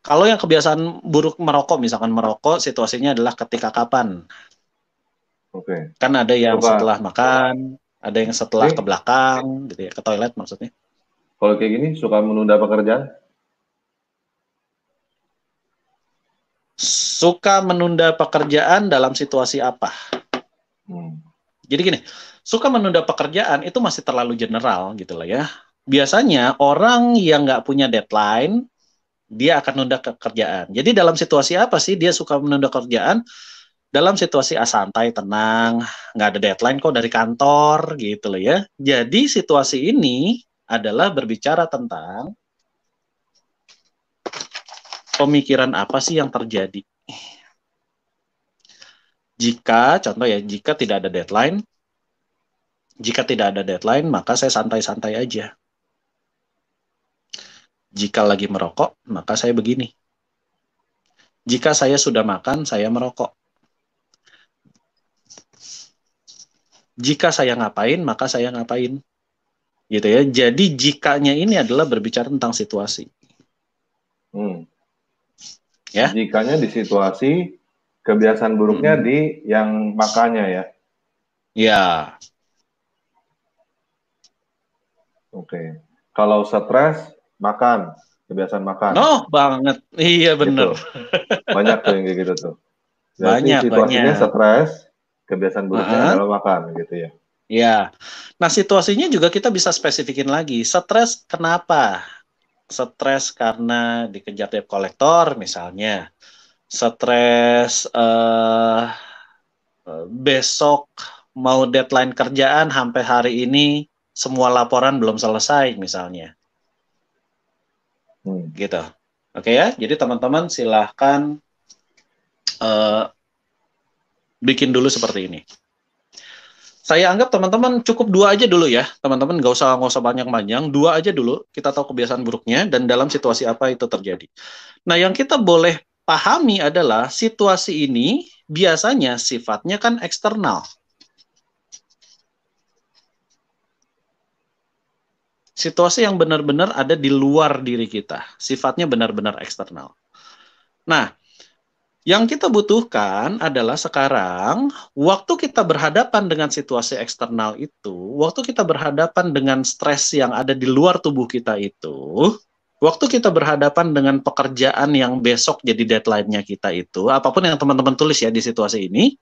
Kalau yang kebiasaan buruk merokok, misalkan merokok, situasinya adalah ketika kapan? Oke. Kan ada yang Suka. setelah makan, ada yang setelah ke Ini belakang, gitu ya, ke toilet maksudnya. kalau kayak gini suka menunda pekerjaan. Suka menunda pekerjaan dalam situasi apa? Hmm. Jadi gini, suka menunda pekerjaan itu masih terlalu general gitu lah ya. Biasanya orang yang nggak punya deadline, dia akan nunda pekerjaan. Jadi dalam situasi apa sih dia suka menunda kerjaan? dalam situasi santai, tenang, nggak ada deadline kok dari kantor gitu loh ya. Jadi situasi ini adalah berbicara tentang pemikiran apa sih yang terjadi. Jika, contoh ya, jika tidak ada deadline, maka saya santai-santai aja. Jika lagi merokok, maka saya begini. Jika saya sudah makan, saya merokok. Jika saya ngapain, maka saya ngapain. Gitu ya. Jadi jikanya ini adalah berbicara tentang situasi. Ya. Jikanya di situasi, kebiasaan buruknya di yang makannya ya. Ya. Oke. Kalau stres, makan. Kebiasaan makan. Oh, banget. Iya, bener. Gitu. Banyak tuh yang kayak gitu tuh. Berarti situasinya stres, kebiasaan buruknya adalah makan gitu ya. Ya. Nah, situasinya juga kita bisa spesifikin lagi. Stres kenapa? Stres karena dikejar debt kolektor misalnya. Stres besok mau deadline kerjaan sampai hari ini semua laporan belum selesai misalnya. Gitu. Oke ya, jadi teman-teman silahkan bikin dulu seperti ini. Saya anggap teman-teman cukup 2 aja dulu ya, teman-teman nggak usah banyak-banyak, 2 aja dulu, kita tahu kebiasaan buruknya dan dalam situasi apa itu terjadi. Nah, yang kita boleh pahami adalah situasi ini biasanya sifatnya kan eksternal. Situasi yang benar-benar ada di luar diri kita, sifatnya benar-benar eksternal. Nah, yang kita butuhkan adalah sekarang, waktu kita berhadapan dengan situasi eksternal itu, waktu kita berhadapan dengan stres yang ada di luar tubuh kita itu, waktu kita berhadapan dengan pekerjaan yang besok jadi deadline-nya kita itu, apapun yang teman-teman tulis ya di situasi ini,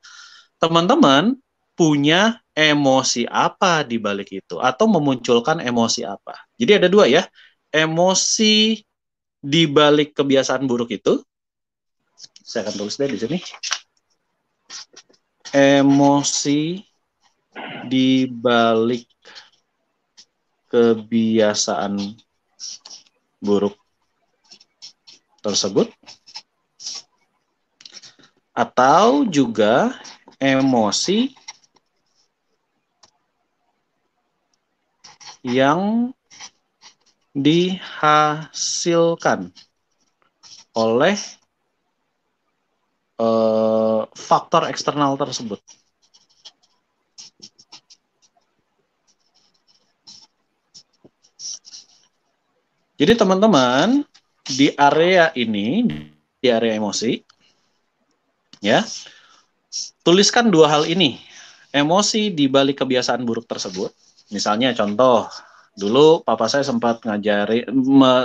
teman-teman punya emosi apa di balik itu, atau memunculkan emosi apa. Jadi ada 2 ya, emosi di balik kebiasaan buruk itu. Saya akan tulis deh di sini. Emosi di balik kebiasaan buruk tersebut, atau juga emosi yang dihasilkan oleh faktor eksternal tersebut. Jadi teman-teman di area ini, di area emosi, ya, tuliskan 2 hal ini. Emosi di balik kebiasaan buruk tersebut. Misalnya contoh, dulu papa saya sempat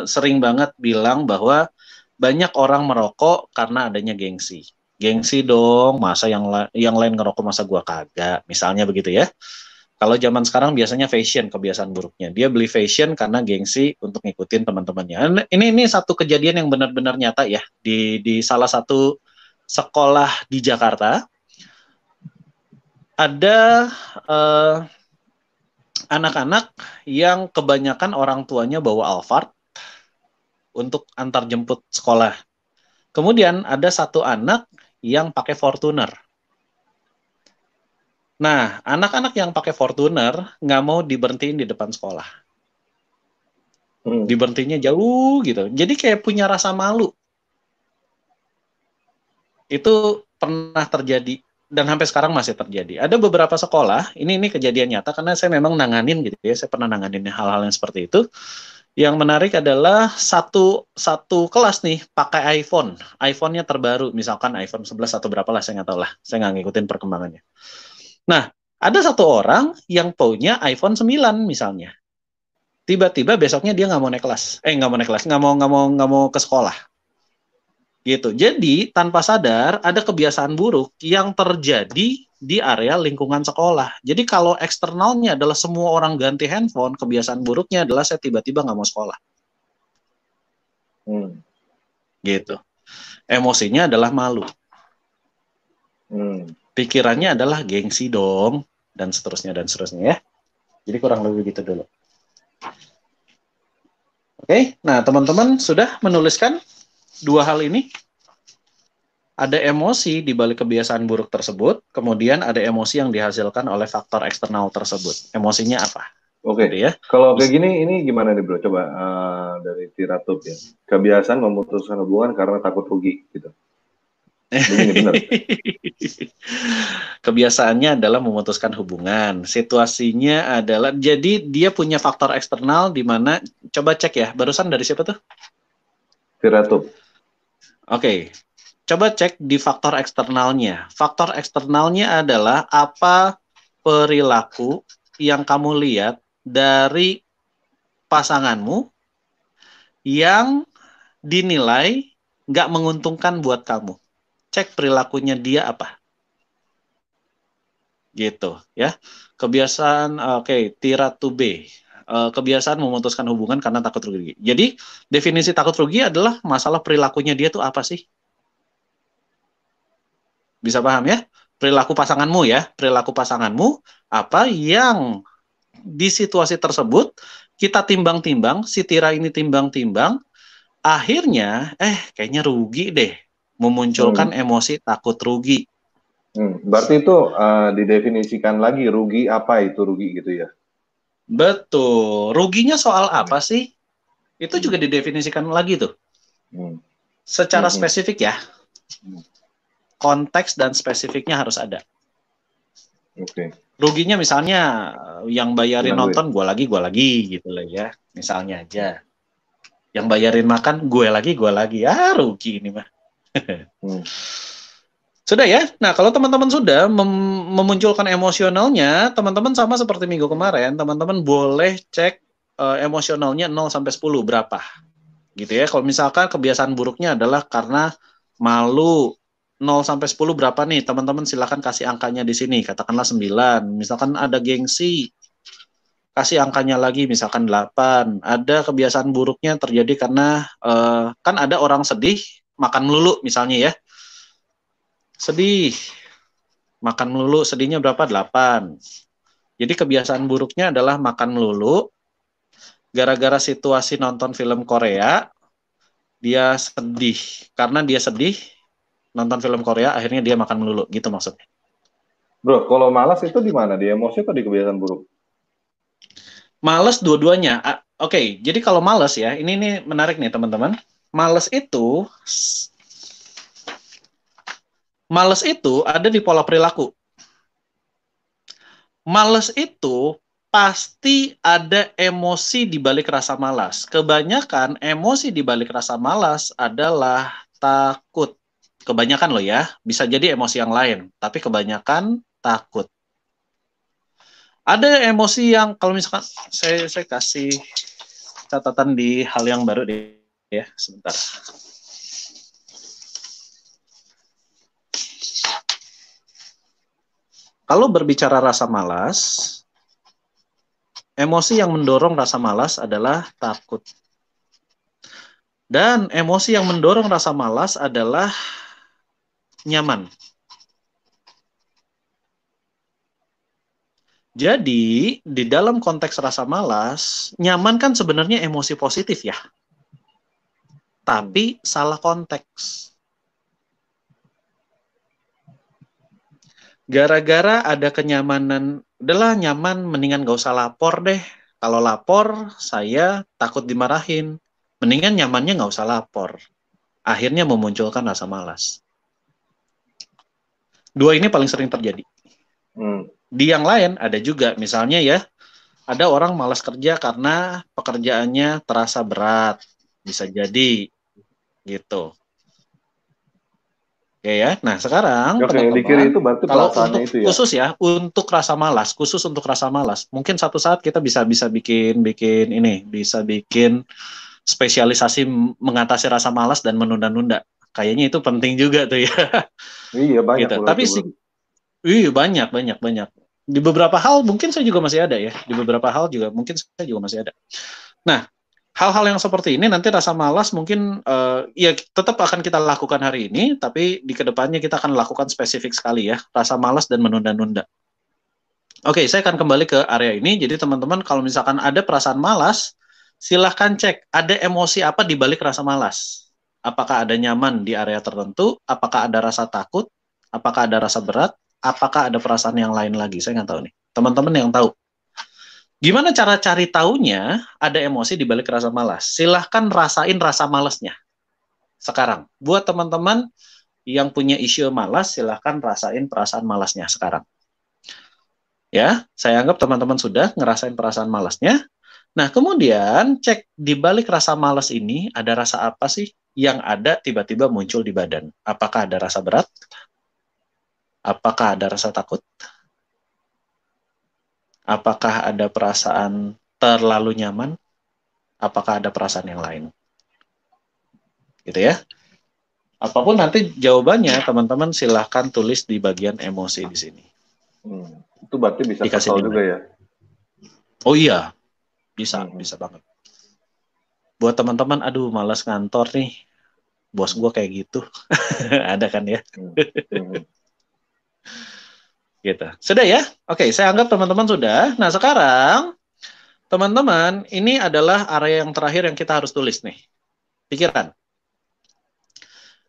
sering banget bilang bahwa banyak orang merokok karena adanya gengsi. Gengsi dong, masa yang lain ngerokok masa gua kagak, misalnya begitu ya. Kalau zaman sekarang biasanya fashion kebiasaan buruknya. Dia beli fashion karena gengsi untuk ngikutin teman-temannya. Ini satu kejadian yang benar-benar nyata ya di salah satu sekolah di Jakarta. Ada anak-anak yang kebanyakan orang tuanya bawa Alphard untuk antar jemput sekolah. Kemudian ada satu anak yang pakai Fortuner. Nah, anak-anak yang pakai Fortuner nggak mau diberhentiin di depan sekolah. Diberhentinya jauh gitu. Jadi kayak punya rasa malu. Itu pernah terjadi dan sampai sekarang masih terjadi. Ada beberapa sekolah, ini kejadian nyata karena saya memang nanganin gitu ya. Saya pernah nanganin hal-hal yang seperti itu. Yang menarik adalah satu kelas nih pakai iPhone. iPhone-nya terbaru, misalkan iPhone 11 atau berapa lah, saya nggak tahu lah. Saya nggak ngikutin perkembangannya. Nah, ada satu orang yang punya iPhone 9 misalnya. Tiba-tiba besoknya dia nggak mau naik kelas. Nggak mau ke sekolah. Gitu. Jadi tanpa sadar ada kebiasaan buruk yang terjadi di area lingkungan sekolah. Jadi kalau eksternalnya adalah semua orang ganti handphone, kebiasaan buruknya adalah saya tiba-tiba nggak mau sekolah. Gitu. Emosinya adalah malu. Pikirannya adalah gengsi dong, dan seterusnya ya. Jadi kurang lebih gitu dulu. Oke, nah teman-teman sudah menuliskan dua hal ini? Ada emosi di balik kebiasaan buruk tersebut, kemudian ada emosi yang dihasilkan oleh faktor eksternal tersebut. Emosinya apa? Oke, Gitu ya. kalau kayak gini, ini gimana nih bro? Coba dari Tiratub ya. Kebiasaan memutuskan hubungan karena takut rugi, gitu. Begini, benar? Kebiasaannya adalah memutuskan hubungan. Situasinya adalah, jadi dia punya faktor eksternal di mana, coba cek ya, barusan dari siapa tuh? Tiratub. Oke, coba cek di faktor eksternalnya. Faktor eksternalnya adalah apa perilaku yang kamu lihat dari pasanganmu yang dinilai nggak menguntungkan buat kamu. Cek perilakunya dia apa. Gitu ya. Kebiasaan, oke, Tiratu B. Kebiasaan memutuskan hubungan karena takut rugi. Jadi, definisi takut rugi adalah masalah perilakunya dia tuh apa sih? Bisa paham ya? Perilaku pasanganmu ya. Perilaku pasanganmu apa yang di situasi tersebut kita timbang-timbang, si Tira ini timbang-timbang, akhirnya kayaknya rugi deh, memunculkan emosi takut rugi. Berarti itu didefinisikan lagi rugi apa itu rugi gitu ya? Betul. Ruginya soal apa sih? Itu juga didefinisikan lagi tuh. Secara spesifik ya. Konteks dan spesifiknya harus ada. Oke. Ruginya misalnya yang bayarin nonton gue lagi gitu lah ya. Misalnya aja. Yang bayarin makan gue lagi. Ah, rugi ini mah. Sudah ya. Nah, kalau teman-teman sudah memunculkan emosionalnya, teman-teman sama seperti minggu kemarin, teman-teman boleh cek emosionalnya 0 sampai 10 berapa. Gitu ya. Kalau misalkan kebiasaan buruknya adalah karena malu, 0 sampai 10 berapa nih? Teman-teman silakan kasih angkanya di sini, katakanlah 9. Misalkan ada gengsi, kasih angkanya lagi misalkan 8. Ada kebiasaan buruknya terjadi karena kan ada orang sedih makan melulu misalnya ya. Sedih, makan melulu, sedihnya berapa? 8. Jadi kebiasaan buruknya adalah makan melulu, gara-gara situasi nonton film Korea, dia sedih. Karena dia sedih, nonton film Korea, akhirnya dia makan melulu, gitu maksudnya. Bro, kalau malas itu di mana? Di emosi atau di kebiasaan buruk? Males dua-duanya. Oke, jadi kalau males ya, ini menarik nih teman-teman. Males itu ada di pola perilaku. Males itu pasti ada emosi di balik rasa malas. Kebanyakan emosi di balik rasa malas adalah takut. Kebanyakan loh ya, bisa jadi emosi yang lain, tapi kebanyakan takut. Ada emosi yang kalau misalkan saya kasih catatan di hal yang baru deh ya, sebentar. Kalau berbicara rasa malas, emosi yang mendorong rasa malas adalah takut. Dan emosi yang mendorong rasa malas adalah nyaman. Jadi, di dalam konteks rasa malas, nyaman kan sebenarnya emosi positif ya. Tapi salah konteks. Gara-gara ada kenyamanan, udahlah nyaman, mendingan gak usah lapor deh. Kalau lapor, saya takut dimarahin. Mendingan nyamannya gak usah lapor. Akhirnya memunculkan rasa malas. Dua ini paling sering terjadi. Di yang lain ada juga, misalnya ya, ada orang malas kerja karena pekerjaannya terasa berat. Bisa jadi, gitu. Oke ya, nah sekarang teman-teman, itu berarti kalau untuk itu ya? khusus ya, untuk rasa malas, mungkin satu saat kita bisa bikin ini, bisa bikin spesialisasi mengatasi rasa malas dan menunda-nunda. Kayaknya itu penting juga tuh ya. Iya banyak. Gitu. Tapi sih, banyak. Di beberapa hal mungkin saya juga masih ada ya. Di beberapa hal juga mungkin saya juga masih ada. Nah, Hal-hal yang seperti ini nanti rasa malas mungkin ya tetap akan kita lakukan hari ini, tapi di kedepannya kita akan lakukan spesifik sekali ya, rasa malas dan menunda-nunda. Oke, saya akan kembali ke area ini. Jadi teman-teman kalau misalkan ada perasaan malas, silahkan cek ada emosi apa di balik rasa malas. Apakah ada nyaman di area tertentu? Apakah ada rasa takut? Apakah ada rasa berat? Apakah ada perasaan yang lain lagi? Saya nggak tahu nih. Teman-teman yang tahu. Gimana cara cari taunya ada emosi di balik rasa malas? Silahkan rasain rasa malasnya sekarang. Buat teman-teman yang punya isu malas, silahkan rasain perasaan malasnya sekarang. Ya, saya anggap teman-teman sudah ngerasain perasaan malasnya. Nah, kemudian cek di balik rasa malas ini ada rasa apa sih yang ada tiba-tiba muncul di badan? Apakah ada rasa berat? Apakah ada rasa takut? Apakah ada perasaan terlalu nyaman? Apakah ada perasaan yang lain? Gitu ya. Apapun nanti jawabannya, teman-teman silahkan tulis di bagian emosi di sini. Itu berarti bisa Dikasih kesal juga ya? Oh iya, bisa banget. Buat teman-teman, aduh malas kantor nih, bos gue kayak gitu. Ada kan ya? Gitu. Sudah ya? Oke, saya anggap teman-teman sudah. Nah, sekarang teman-teman, ini adalah area yang terakhir yang kita harus tulis nih. Pikiran.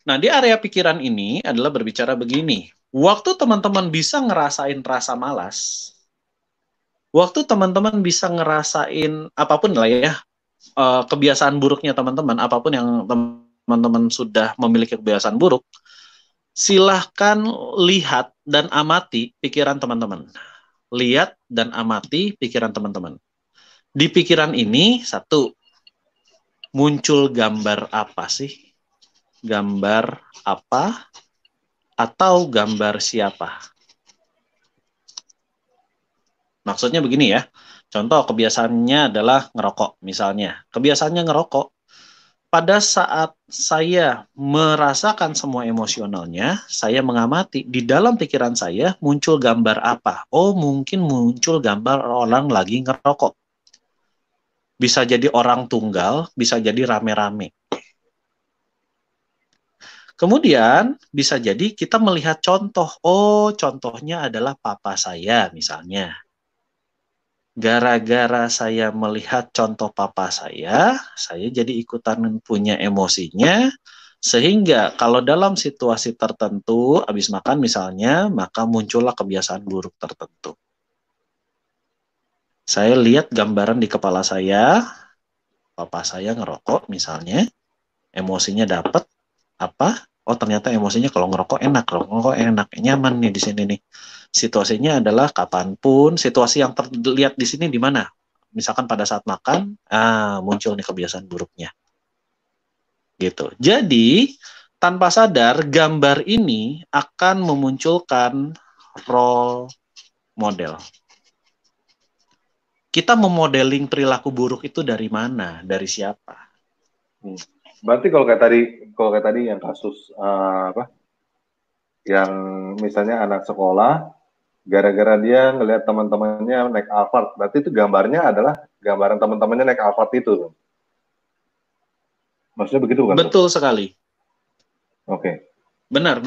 Nah, di area pikiran ini adalah berbicara begini. Waktu teman-teman bisa ngerasain rasa malas, waktu teman-teman bisa ngerasain apapun lah ya, kebiasaan buruknya teman-teman, apapun yang teman-teman sudah memiliki kebiasaan buruk, silahkan lihat dan amati pikiran teman-teman. Lihat dan amati pikiran teman-teman. Di pikiran ini, satu, muncul gambar apa sih? Gambar apa? Atau gambar siapa? Maksudnya begini ya. Contoh kebiasaannya adalah ngerokok misalnya. Kebiasaannya ngerokok. Pada saat saya merasakan semua emosionalnya, saya mengamati di dalam pikiran saya muncul gambar apa? Oh, mungkin muncul gambar orang lagi ngerokok. Bisa jadi orang tunggal, bisa jadi rame-rame. Kemudian bisa jadi kita melihat contoh. Oh, contohnya adalah papa saya misalnya. Gara-gara saya melihat contoh papa saya jadi ikutan punya emosinya, sehingga kalau dalam situasi tertentu, habis makan misalnya, maka muncullah kebiasaan buruk tertentu. Saya lihat gambaran di kepala saya, papa saya ngerokok misalnya, emosinya dapat apa? Oh ternyata emosinya kalau ngerokok enak, nyaman nih di sini nih. Situasinya adalah kapanpun, situasi yang terlihat di sini di mana? Misalkan pada saat makan, muncul nih kebiasaan buruknya. Gitu. Jadi, tanpa sadar, gambar ini akan memunculkan role model. Kita memodeling perilaku buruk itu dari mana? Dari siapa? Berarti kalau kayak tadi yang kasus yang misalnya anak sekolah gara-gara dia ngelihat teman-temannya naik Alphard, berarti itu gambarnya adalah gambaran teman-temannya naik Alphard itu. Maksudnya begitu kan? Betul sekali. Oke. Benar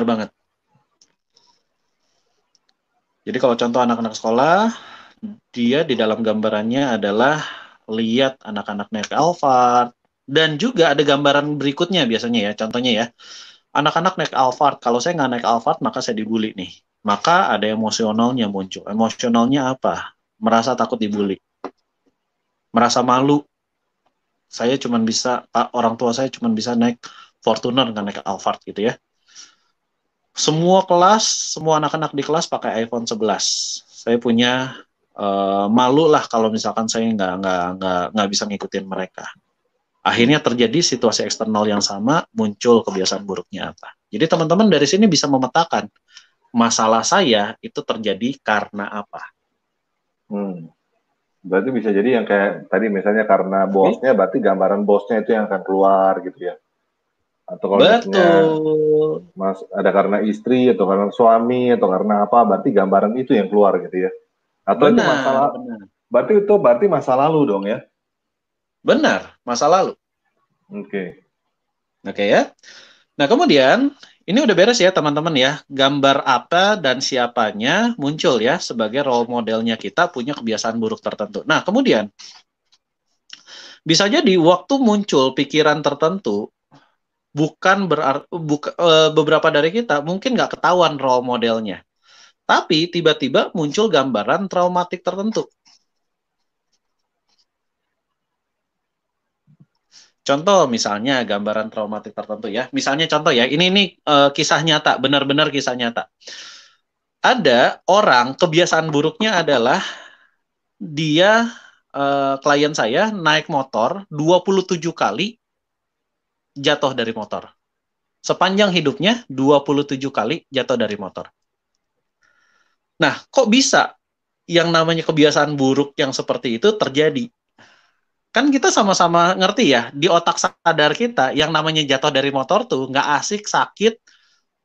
banget. Jadi kalau contoh anak-anak sekolah, dia di dalam gambarannya adalah lihat anak-anak naik Alphard, dan juga ada gambaran berikutnya biasanya ya, contohnya ya, anak-anak naik Alphard, kalau saya nggak naik Alphard maka saya dibully nih. Maka ada emosionalnya muncul. Emosionalnya apa? Merasa takut dibully. Merasa malu. Orang tua saya cuma bisa naik Fortuner, nggak naik Alphard gitu ya. Semua anak-anak di kelas pakai iPhone 11. Saya punya malu lah kalau misalkan saya nggak bisa ngikutin mereka. Akhirnya terjadi situasi eksternal yang sama, muncul kebiasaan buruknya apa. Jadi teman-teman dari sini bisa memetakan masalah saya itu terjadi karena apa. Berarti bisa jadi yang kayak tadi misalnya karena bosnya, berarti gambaran bosnya itu yang akan keluar gitu ya. Atau kalau misalnya ada karena istri atau karena suami atau karena apa, berarti gambaran itu yang keluar gitu ya. Atau itu masalah, berarti masa lalu dong ya. Benar, masa lalu. Oke. Oke ya. Nah, kemudian ini udah beres ya teman-teman ya. Gambar apa dan siapanya muncul ya sebagai role modelnya kita punya kebiasaan buruk tertentu. Nah, kemudian bisa jadi waktu muncul pikiran tertentu bukan beberapa dari kita mungkin nggak ketahuan role modelnya. Tapi tiba-tiba muncul gambaran traumatik tertentu. Contoh misalnya gambaran traumatik tertentu ya. Misalnya contoh ya, ini kisah nyata, benar-benar kisah nyata. Ada orang kebiasaan buruknya adalah dia klien saya naik motor 27 kali jatuh dari motor. Sepanjang hidupnya 27 kali jatuh dari motor. Nah, kok bisa yang namanya kebiasaan buruk yang seperti itu terjadi? Kan kita sama-sama ngerti ya, di otak sadar kita yang namanya jatuh dari motor tuh nggak asik, sakit,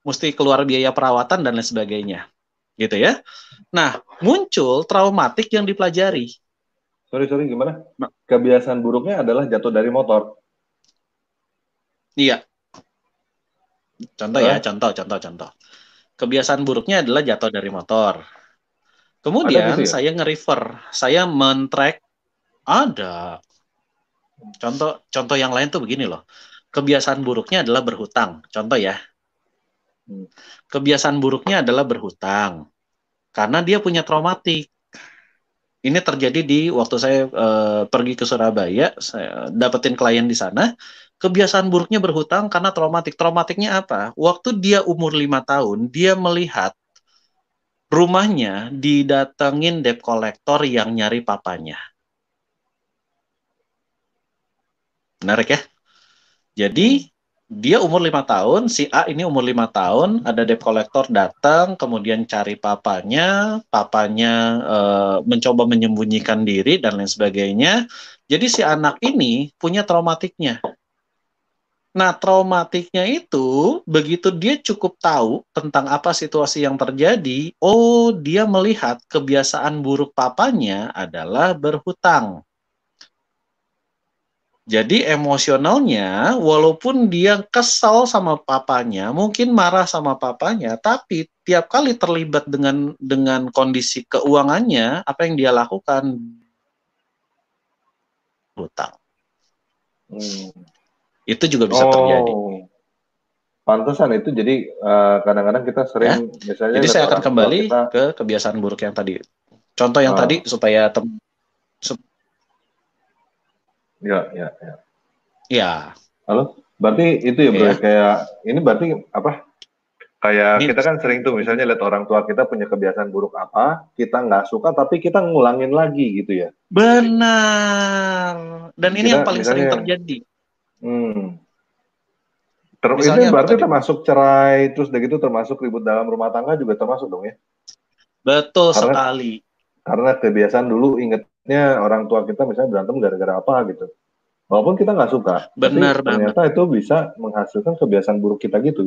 mesti keluar biaya perawatan dan lain sebagainya. Gitu ya. Nah, muncul traumatik yang dipelajari. Sorry, gimana? Kebiasaan buruknya adalah jatuh dari motor. Iya. Contoh ya, contoh. Kebiasaan buruknya adalah jatuh dari motor. Kemudian gitu ya? saya nge-refer, saya men-track, ada. Contoh yang lain tuh begini loh. Kebiasaan buruknya adalah berhutang. Contoh ya. Kebiasaan buruknya adalah berhutang. Karena dia punya traumatik. Ini terjadi di waktu saya pergi ke Surabaya, saya dapetin klien di sana. Kebiasaan buruknya berhutang karena traumatik. Traumatiknya apa? Waktu dia umur 5 tahun, dia melihat rumahnya didatengin debt collector yang nyari papanya. Menarik ya? Jadi dia umur 5 tahun, si A ini umur 5 tahun, ada debt collector datang, kemudian cari papanya mencoba menyembunyikan diri dan lain sebagainya. Jadi si anak ini punya traumatiknya. Nah, traumatiknya itu, begitu dia cukup tahu tentang apa situasi yang terjadi, dia melihat kebiasaan buruk papanya adalah berhutang. Jadi emosionalnya, walaupun dia kesal sama papanya, mungkin marah sama papanya, tapi tiap kali terlibat dengan kondisi keuangannya, apa yang dia lakukan? Hutang. Itu juga bisa terjadi. Pantesan itu jadi kadang-kadang kita sering misalnya. Jadi saya akan kembali ke kebiasaan buruk yang tadi. Contoh yang tadi supaya Ya. Halo, berarti itu ya bro, kayak ini berarti apa? Kayak kita kan sering tuh misalnya lihat orang tua kita punya kebiasaan buruk apa, kita nggak suka tapi kita ngulangin lagi gitu ya. Benar. Dan ini yang paling sering terjadi. Ini berarti termasuk cerai, terus begitu termasuk ribut dalam rumah tangga juga termasuk dong ya? Betul sekali. Karena kebiasaan dulu ingetnya orang tua kita misalnya berantem gara-gara apa gitu. Walaupun kita nggak suka, benar tapi ternyata itu bisa menghasilkan kebiasaan buruk kita gitu.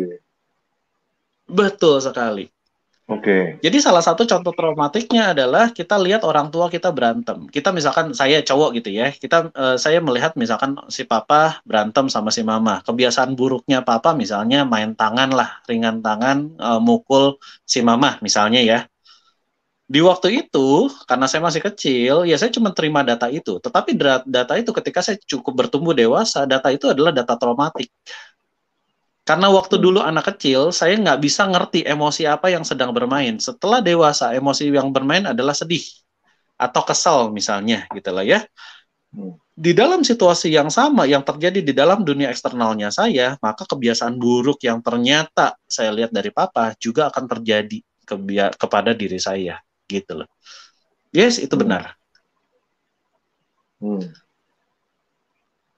Betul sekali. Oke. Jadi salah satu contoh traumatiknya adalah kita lihat orang tua kita berantem. Kita misalkan saya cowok gitu ya, saya melihat misalkan si papa berantem sama si mama. Kebiasaan buruknya papa misalnya main tangan lah, ringan tangan, mukul si mama misalnya ya. Di waktu itu, karena saya masih kecil, ya saya cuma terima data itu. Tetapi data itu ketika saya cukup bertumbuh dewasa, data itu adalah data traumatik. Karena waktu dulu anak kecil, saya nggak bisa ngerti emosi apa yang sedang bermain. Setelah dewasa, emosi yang bermain adalah sedih atau kesal misalnya, gitu lah ya. Di dalam situasi yang sama yang terjadi di dalam dunia eksternalnya saya, maka kebiasaan buruk yang ternyata saya lihat dari papa juga akan terjadi kepada diri saya, gitu loh. Yes, itu benar.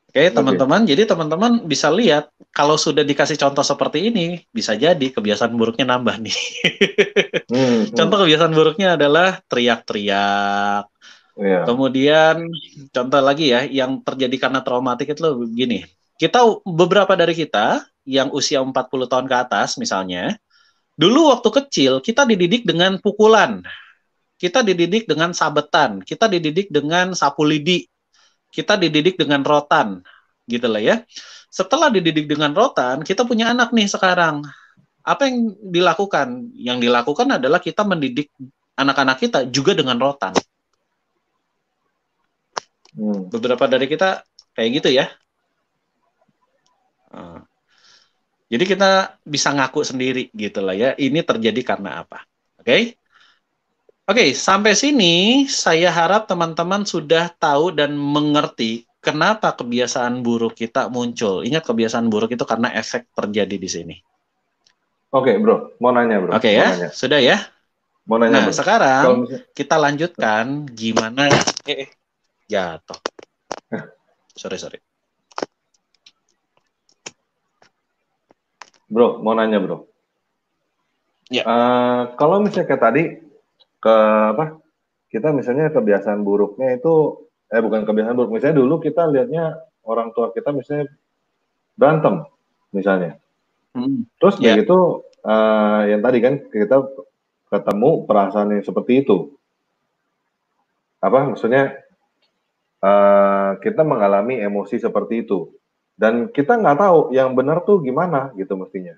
Oke, teman-teman. Jadi teman-teman bisa lihat kalau sudah dikasih contoh seperti ini, bisa jadi kebiasaan buruknya nambah nih. Contoh kebiasaan buruknya adalah teriak-teriak. Kemudian contoh lagi ya, yang terjadi karena traumatik itu begini. Beberapa dari kita yang usia 40 tahun ke atas misalnya, dulu waktu kecil kita dididik dengan pukulan. Kita dididik dengan sabetan, kita dididik dengan sapu lidi. kita dididik dengan rotan, gitu lah ya. Setelah dididik dengan rotan, kita punya anak nih sekarang. Apa yang dilakukan? Yang dilakukan adalah kita mendidik anak-anak kita juga dengan rotan. Beberapa dari kita kayak gitu ya. Jadi kita bisa ngaku sendiri gitu lah ya. Ini terjadi karena apa? Oke? Oke, sampai sini saya harap teman-teman sudah tahu dan mengerti kenapa kebiasaan buruk kita muncul. Ingat, kebiasaan buruk itu karena efek terjadi di sini. Oke, bro. Mau nanya, bro. Oke ya? Nanya. Sudah ya? Mau nanya, Nah, bro. sekarang kita lanjutkan gimana... jatuh. Sorry. Bro, mau nanya, bro. Ya. Kalau misalnya kayak tadi, kita misalnya kebiasaan buruknya itu, bukan kebiasaan buruk. Misalnya dulu kita lihatnya orang tua kita misalnya berantem, misalnya. Terus begitu, yang tadi kan kita ketemu perasaan yang seperti itu. Maksudnya kita mengalami emosi seperti itu. Dan kita nggak tahu yang benar tuh gimana gitu mestinya.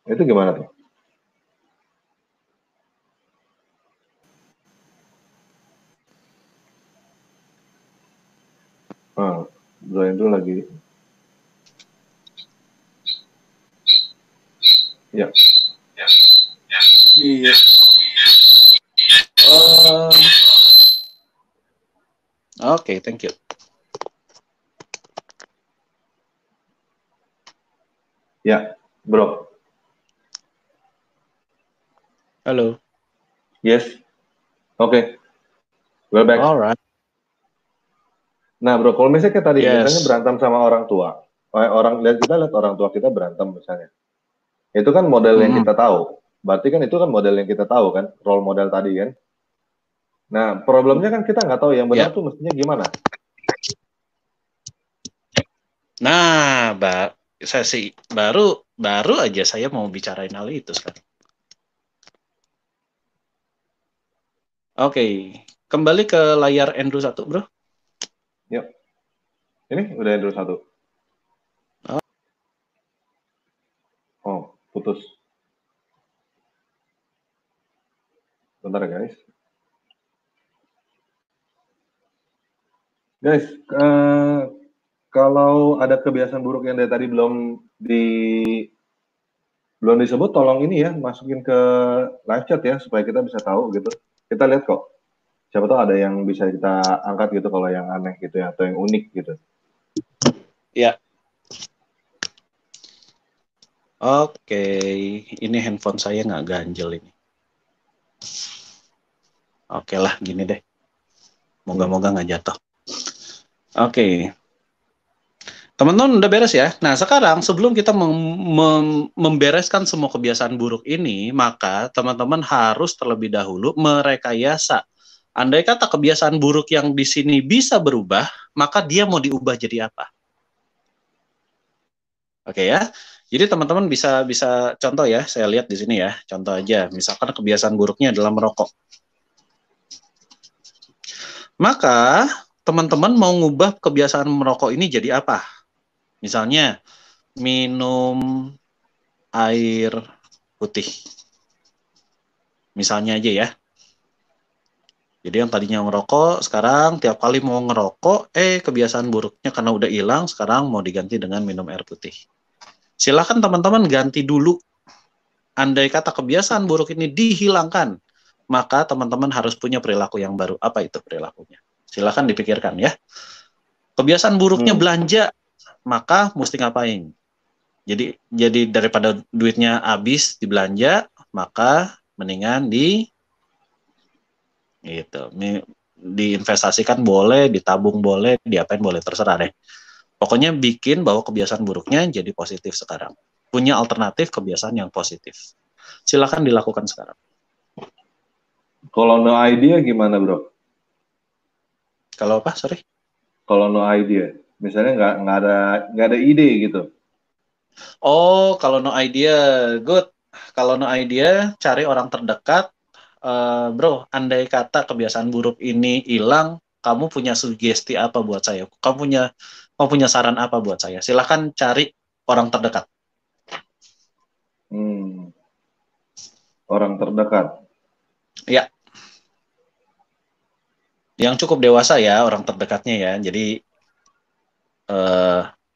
Itu gimana tuh? Bro Andrew lagi. Ya. Iya. Oke, thank you. Ya, bro. Halo. Yes. Oke. We're back. Alright. Nah, bro, kalau misalnya kayak tadi, misalnya berantem sama orang tua, kita lihat orang tua kita berantem misalnya, itu kan model yang kita tahu. Berarti kan itu kan model yang kita tahu kan, role model tadi kan. Nah, problemnya kan kita nggak tahu yang benar tuh mestinya gimana. Nah, baru aja saya mau bicarain hal itu sekarang. Oke, kembali ke layar Andrew 1, bro. Yuk. Ini udah Andrew 1. Oh, putus. Bentar ya, guys. Guys, kalau ada kebiasaan buruk yang dari tadi belum disebut, tolong ini ya, masukin ke live chat ya, supaya kita bisa tahu gitu. Kita lihat kok. Siapa tahu ada yang bisa kita angkat gitu kalau yang aneh gitu ya, atau yang unik gitu. Ya. Oke, ini handphone saya nggak ganjel ini. Oke lah, gini deh. Moga-moga nggak jatuh. Oke. Teman-teman udah beres ya? Nah, sekarang sebelum kita membereskan semua kebiasaan buruk ini, maka teman-teman harus terlebih dahulu merekayasa. Andai kata kebiasaan buruk yang di sini bisa berubah, maka dia mau diubah jadi apa? Oke ya. Jadi teman-teman bisa contoh ya, saya lihat di sini ya. Contoh aja, misalkan kebiasaan buruknya adalah merokok. Maka teman-teman mau ngubah kebiasaan merokok ini jadi apa? Misalnya minum air putih. Misalnya aja ya. Jadi yang tadinya ngerokok, sekarang tiap kali mau ngerokok, kebiasaan buruknya karena udah hilang, sekarang mau diganti dengan minum air putih. Silakan teman-teman ganti dulu. Andai kata kebiasaan buruk ini dihilangkan, maka teman-teman harus punya perilaku yang baru. Apa itu perilakunya? Silakan dipikirkan ya. Kebiasaan buruknya belanja, maka mesti ngapain? Jadi daripada duitnya habis dibelanja, maka mendingan diinvestasikan boleh, ditabung boleh, diapain boleh, terserah deh. Pokoknya bikin bahwa kebiasaan buruknya jadi positif sekarang. Punya alternatif kebiasaan yang positif. Silakan dilakukan sekarang. Kalau no idea gimana, bro? Kalau apa? Sorry? Kalau no idea, misalnya nggak ada ide gitu. Oh, kalau no idea, good. Kalau no idea, cari orang terdekat. Bro, andai kata kebiasaan buruk ini hilang, kamu punya sugesti apa buat saya? Kamu punya saran apa buat saya? Silahkan cari orang terdekat. Orang terdekat. Ya, yang cukup dewasa ya orang terdekatnya ya. Jadi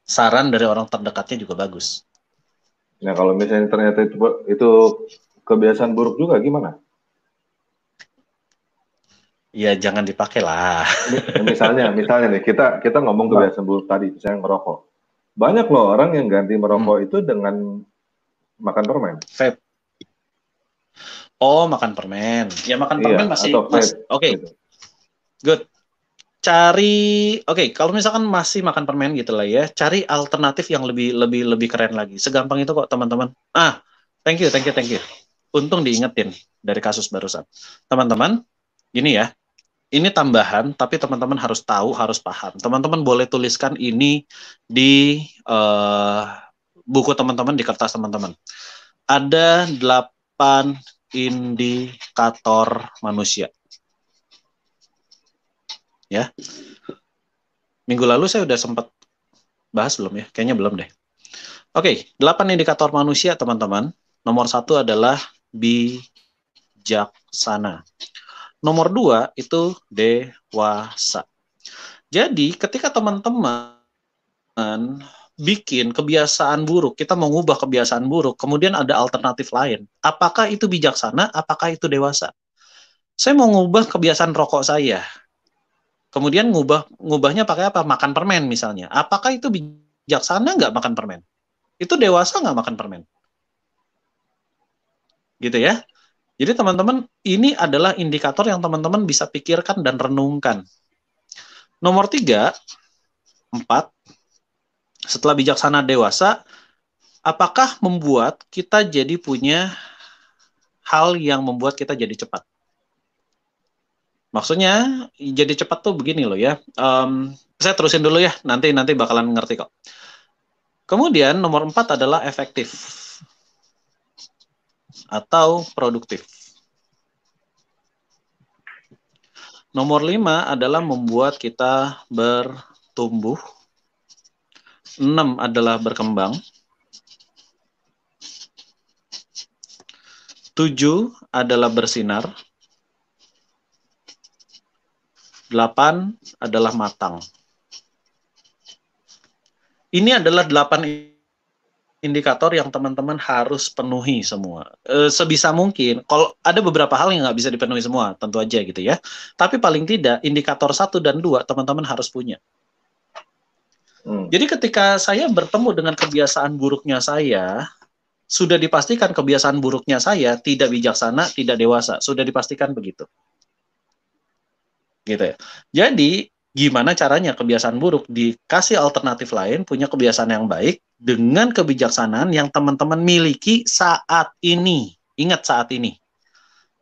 saran dari orang terdekatnya juga bagus. Nah, kalau misalnya ternyata itu kebiasaan buruk juga gimana? Ya jangan dipakai lah. Misalnya nih kita ngomong kebiasaan buruk tadi, misalnya ngerokok. Banyak loh orang yang ganti merokok itu dengan makan permen. Vape. Oh, makan permen. Ya makan permen masih oke. Gitu. Good. Kalau misalkan masih makan permen gitu lah ya, cari alternatif yang lebih keren lagi. Segampang itu kok, teman-teman. Thank you. Untung diingetin dari kasus barusan. Teman-teman, ini ya. Ini tambahan, tapi teman-teman harus tahu, harus paham. Teman-teman boleh tuliskan ini di buku teman-teman, di kertas teman-teman. Ada 8 indikator manusia. Ya. Minggu lalu saya udah sempat bahas belum ya? Kayaknya belum deh. Oke, 8 indikator manusia, teman-teman. Nomor 1 adalah bijaksana. Nomor 2 itu dewasa. Jadi ketika teman-teman bikin kebiasaan buruk, kita mau ngubah kebiasaan buruk, kemudian ada alternatif lain. Apakah itu bijaksana? Apakah itu dewasa? Saya mau ngubah kebiasaan rokok saya. Kemudian ngubahnya pakai apa? Makan permen misalnya. Apakah itu bijaksana nggak makan permen? Itu dewasa nggak makan permen? Gitu ya. Jadi teman-teman, ini adalah indikator yang teman-teman bisa pikirkan dan renungkan. Nomor 3, 4, setelah bijaksana dewasa, apakah membuat kita jadi punya hal yang membuat kita jadi cepat? Maksudnya, jadi cepat tuh begini loh ya. Saya terusin dulu ya, nanti bakalan ngerti kok. Kemudian nomor 4 adalah efektif atau produktif. Nomor 5 adalah membuat kita bertumbuh. 6 adalah berkembang. 7 adalah bersinar. 8 adalah matang. Ini adalah 8 indikator yang teman-teman harus penuhi semua. Sebisa mungkin, kalau ada beberapa hal yang nggak bisa dipenuhi semua, tentu aja gitu ya. Tapi paling tidak, indikator 1 dan 2 teman-teman harus punya. Jadi ketika saya bertemu dengan kebiasaan buruknya saya, sudah dipastikan kebiasaan buruknya saya tidak bijaksana, tidak dewasa. Sudah dipastikan begitu. Gitu ya. Jadi, gimana caranya kebiasaan buruk dikasih alternatif lain, punya kebiasaan yang baik, dengan kebijaksanaan yang teman-teman miliki saat ini. Ingat saat ini.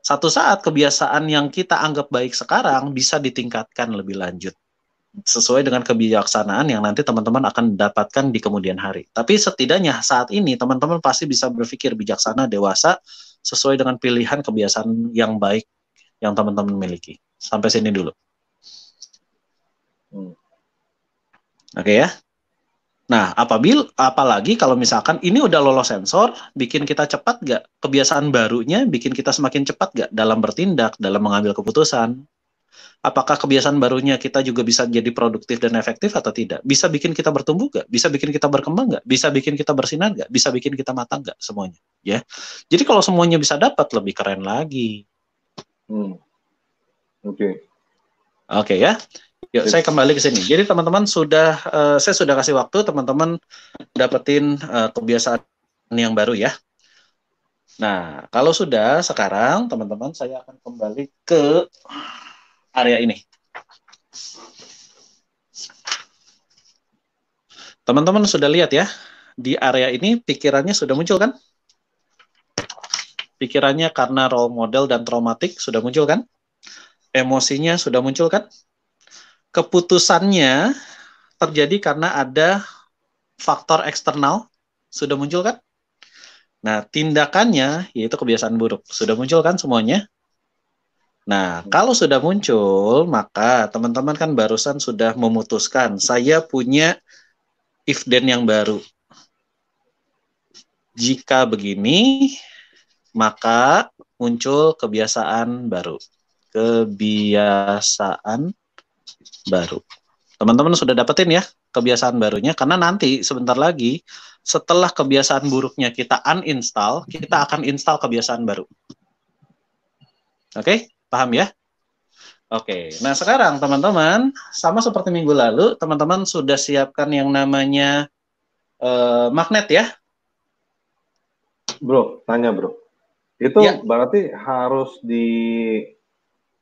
Satu saat kebiasaan yang kita anggap baik sekarang bisa ditingkatkan lebih lanjut. Sesuai dengan kebijaksanaan yang nanti teman-teman akan dapatkan di kemudian hari. Tapi setidaknya saat ini teman-teman pasti bisa berpikir bijaksana, dewasa, sesuai dengan pilihan kebiasaan yang baik yang teman-teman miliki. Sampai sini dulu. Oke ya. Nah, apalagi kalau misalkan ini udah lolos sensor, bikin kita cepat nggak? Kebiasaan barunya bikin kita semakin cepat nggak dalam bertindak, dalam mengambil keputusan? Apakah kebiasaan barunya kita juga bisa jadi produktif dan efektif atau tidak? Bisa bikin kita bertumbuh nggak? Bisa bikin kita berkembang nggak? Bisa bikin kita bersinar nggak? Bisa bikin kita matang nggak? Semuanya, ya. Jadi kalau semuanya bisa dapat, lebih keren lagi. Oke ya. Yuk, saya kembali ke sini. Jadi teman-teman saya sudah kasih waktu teman-teman dapetin kebiasaan yang baru ya. Nah, kalau sudah sekarang teman-teman saya akan kembali ke area ini. Teman-teman sudah lihat ya, di area ini pikirannya sudah muncul kan? Pikirannya karena role model dan traumatik sudah muncul kan? Emosinya sudah muncul kan? Keputusannya terjadi karena ada faktor eksternal sudah muncul kan? Nah, tindakannya yaitu kebiasaan buruk sudah muncul kan semuanya? Nah, kalau sudah muncul, maka teman-teman kan barusan sudah memutuskan, saya punya if then yang baru. Jika begini, maka muncul kebiasaan baru. Kebiasaan baru. Teman-teman sudah dapetin ya kebiasaan barunya, karena nanti sebentar lagi setelah kebiasaan buruknya kita uninstall, kita akan install kebiasaan baru. Oke, paham ya? Oke, nah sekarang teman-teman, sama seperti minggu lalu, teman-teman sudah siapkan yang namanya magnet ya? Bro, tanya bro. Itu Ya. berarti harus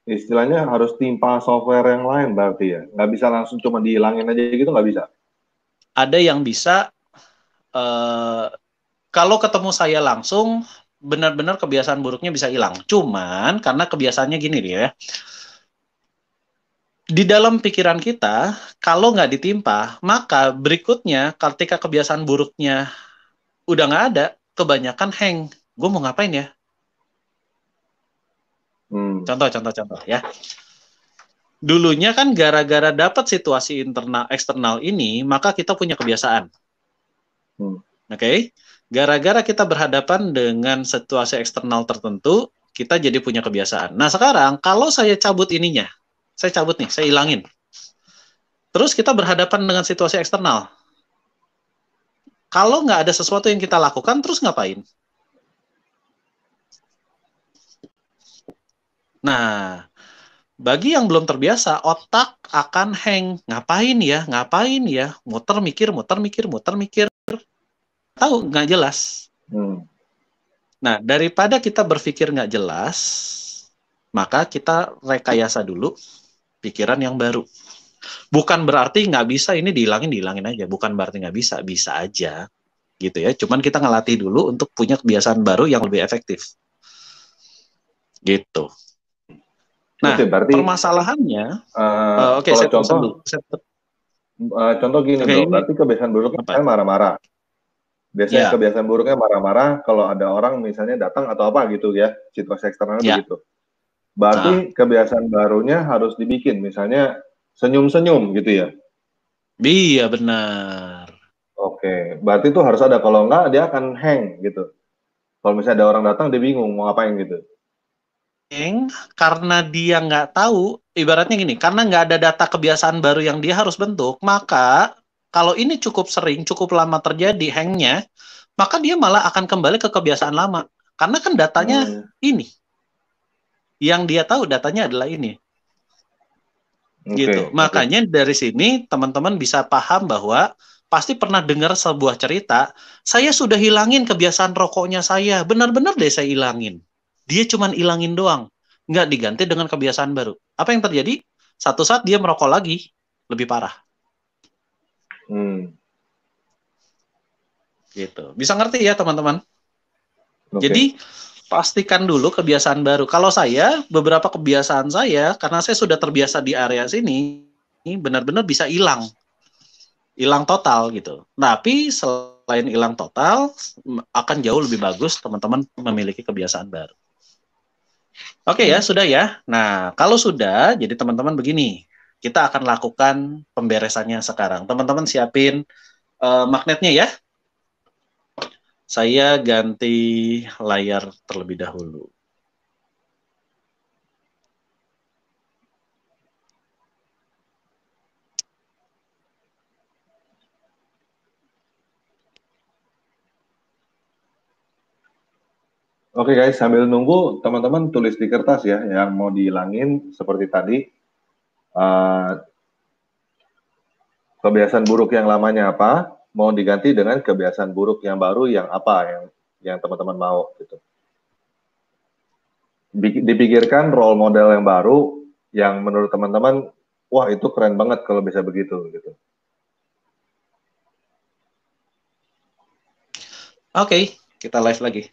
istilahnya harus timpa software yang lain berarti ya? Nggak bisa langsung cuma dihilangin aja gitu, nggak bisa? Ada yang bisa, kalau ketemu saya langsung, benar-benar kebiasaan buruknya bisa hilang. Cuman, karena kebiasaannya gini dia ya, di dalam pikiran kita, kalau nggak ditimpa, maka berikutnya ketika kebiasaan buruknya udah nggak ada, kebanyakan hang. Gue mau ngapain ya? Contoh ya. Dulunya kan gara-gara dapat situasi internal eksternal ini, maka kita punya kebiasaan. Oke? Gara-gara kita berhadapan dengan situasi eksternal tertentu, kita jadi punya kebiasaan. Nah sekarang, kalau saya cabut ininya, saya cabut nih, saya hilangin. Terus kita berhadapan dengan situasi eksternal. Kalau nggak ada sesuatu yang kita lakukan, terus ngapain? Nah, bagi yang belum terbiasa, otak akan hang. Ngapain ya? Ngapain ya? Muter mikir. Tahu, nggak jelas. Nah, daripada kita berpikir nggak jelas, maka kita rekayasa dulu pikiran yang baru. Bukan berarti nggak bisa ini dihilangin aja. Bukan berarti nggak bisa, bisa aja. Gitu ya. Cuman kita ngelatih dulu untuk punya kebiasaan baru yang lebih efektif. Gitu. Nah, berarti, permasalahannya, saya contoh, contoh gini bro, berarti kebiasaan buruknya kan marah-marah. Biasanya kebiasaan buruknya marah-marah kalau ada orang misalnya datang atau apa gitu ya, situasi eksternal begitu. Berarti kebiasaan barunya harus dibikin, misalnya senyum-senyum gitu ya? Iya benar. Oke, berarti itu harus ada, kalau enggak dia akan hang gitu. Kalau misalnya ada orang datang dia bingung mau ngapain gitu. Karena dia nggak tahu, ibaratnya gini, karena nggak ada data kebiasaan baru yang dia harus bentuk, maka kalau ini cukup sering, cukup lama terjadi hangnya, maka dia malah akan kembali ke kebiasaan lama. Karena kan datanya ini. Yang dia tahu datanya adalah ini. Gitu. Makanya dari sini teman-teman bisa paham bahwa pasti pernah dengar sebuah cerita, saya sudah hilangin kebiasaan rokoknya saya, benar-benar deh saya hilangin. Dia cuma hilangin doang, nggak diganti dengan kebiasaan baru. Apa yang terjadi? Satu saat dia merokok lagi, lebih parah. Gitu. Bisa ngerti ya teman-teman? Jadi pastikan dulu kebiasaan baru. Kalau saya, beberapa kebiasaan saya, karena saya sudah terbiasa di area sini, ini benar-benar bisa hilang total gitu. Tapi selain hilang total, akan jauh lebih bagus teman-teman memiliki kebiasaan baru. Oke ya, sudah ya. Nah, kalau sudah, jadi teman-teman begini, kita akan lakukan pemberesannya sekarang. Teman-teman siapin magnetnya ya. Saya ganti layar terlebih dahulu. Oke guys, sambil nunggu teman-teman tulis di kertas ya, yang mau dihilangin seperti tadi. Kebiasaan buruk yang lamanya apa, mau diganti dengan kebiasaan buruk yang baru yang apa, yang teman-teman mau gitu. Dipikirkan role model yang baru, yang menurut teman-teman, wah itu keren banget kalau bisa begitu gitu. Oke, kita live lagi.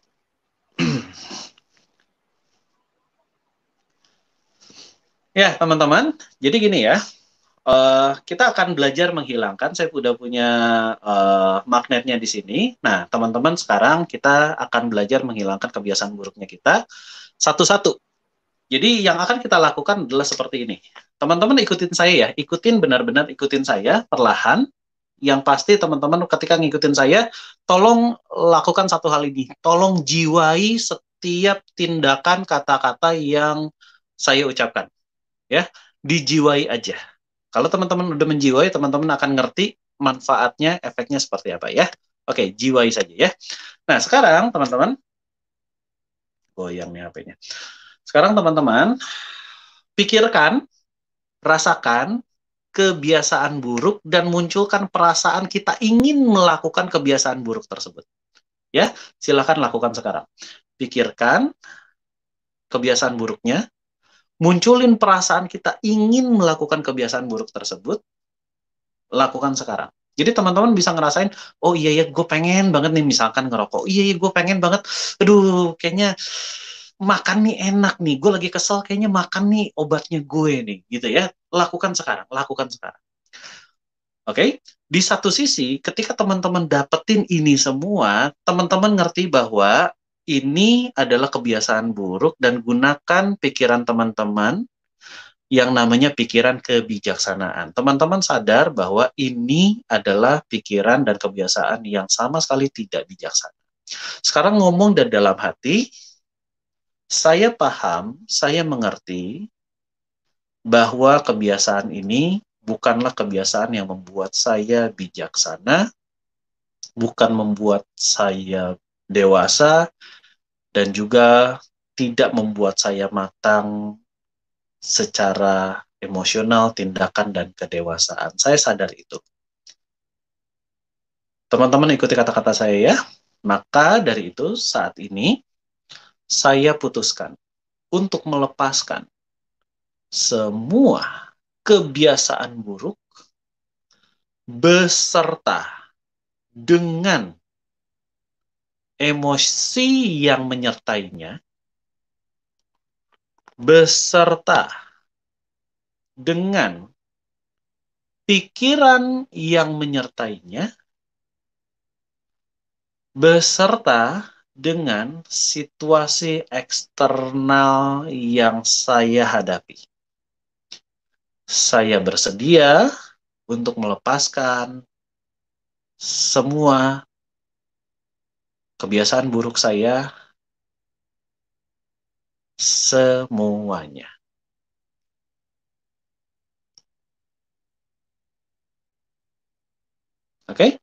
Ya, teman-teman. Jadi gini ya. Kita akan belajar menghilangkan. Saya sudah punya magnetnya di sini. Nah, teman-teman sekarang kita akan belajar menghilangkan kebiasaan buruknya kita satu-satu. Jadi yang akan kita lakukan adalah seperti ini. Teman-teman ikutin saya ya, benar-benar ikutin saya perlahan. Yang pasti teman-teman ketika ngikutin saya, tolong lakukan satu hal ini. Tolong jiwai setiap tindakan kata-kata yang saya ucapkan. Ya, dijiwai aja. Kalau teman-teman udah menjiwai, teman-teman akan ngerti manfaatnya, efeknya seperti apa ya. Oke, jiwai saja ya. Nah, sekarang teman-teman, goyang nih HP-nya. Sekarang teman-teman, pikirkan, rasakan kebiasaan buruk dan munculkan perasaan kita ingin melakukan kebiasaan buruk tersebut. Ya, silakan lakukan sekarang. Pikirkan kebiasaan buruknya, munculin perasaan kita ingin melakukan kebiasaan buruk tersebut, lakukan sekarang. Jadi teman-teman bisa ngerasain, oh iya ya gue pengen banget nih misalkan ngerokok, iya iya gue pengen banget, aduh kayaknya makan nih enak nih, gue lagi kesel kayaknya makan nih obatnya gue nih, gitu ya. Lakukan sekarang, lakukan sekarang. Oke, di satu sisi ketika teman-teman dapetin ini semua, teman-teman ngerti bahwa ini adalah kebiasaan buruk dan gunakan pikiran teman-teman yang namanya pikiran kebijaksanaan. Teman-teman sadar bahwa ini adalah pikiran dan kebiasaan yang sama sekali tidak bijaksana. Sekarang ngomong dari dalam hati, saya paham, saya mengerti bahwa kebiasaan ini bukanlah kebiasaan yang membuat saya bijaksana, bukan membuat saya dewasa, dan juga tidak membuat saya matang secara emosional, tindakan, dan kedewasaan. Saya sadar itu. Teman-teman ikuti kata-kata saya ya. Maka dari itu saat ini saya putuskan untuk melepaskan semua kebiasaan buruk beserta dengan emosi yang menyertainya, beserta dengan pikiran yang menyertainya, beserta dengan situasi eksternal yang saya hadapi. Saya bersedia untuk melepaskan semua kebiasaan buruk saya, semuanya. Oke?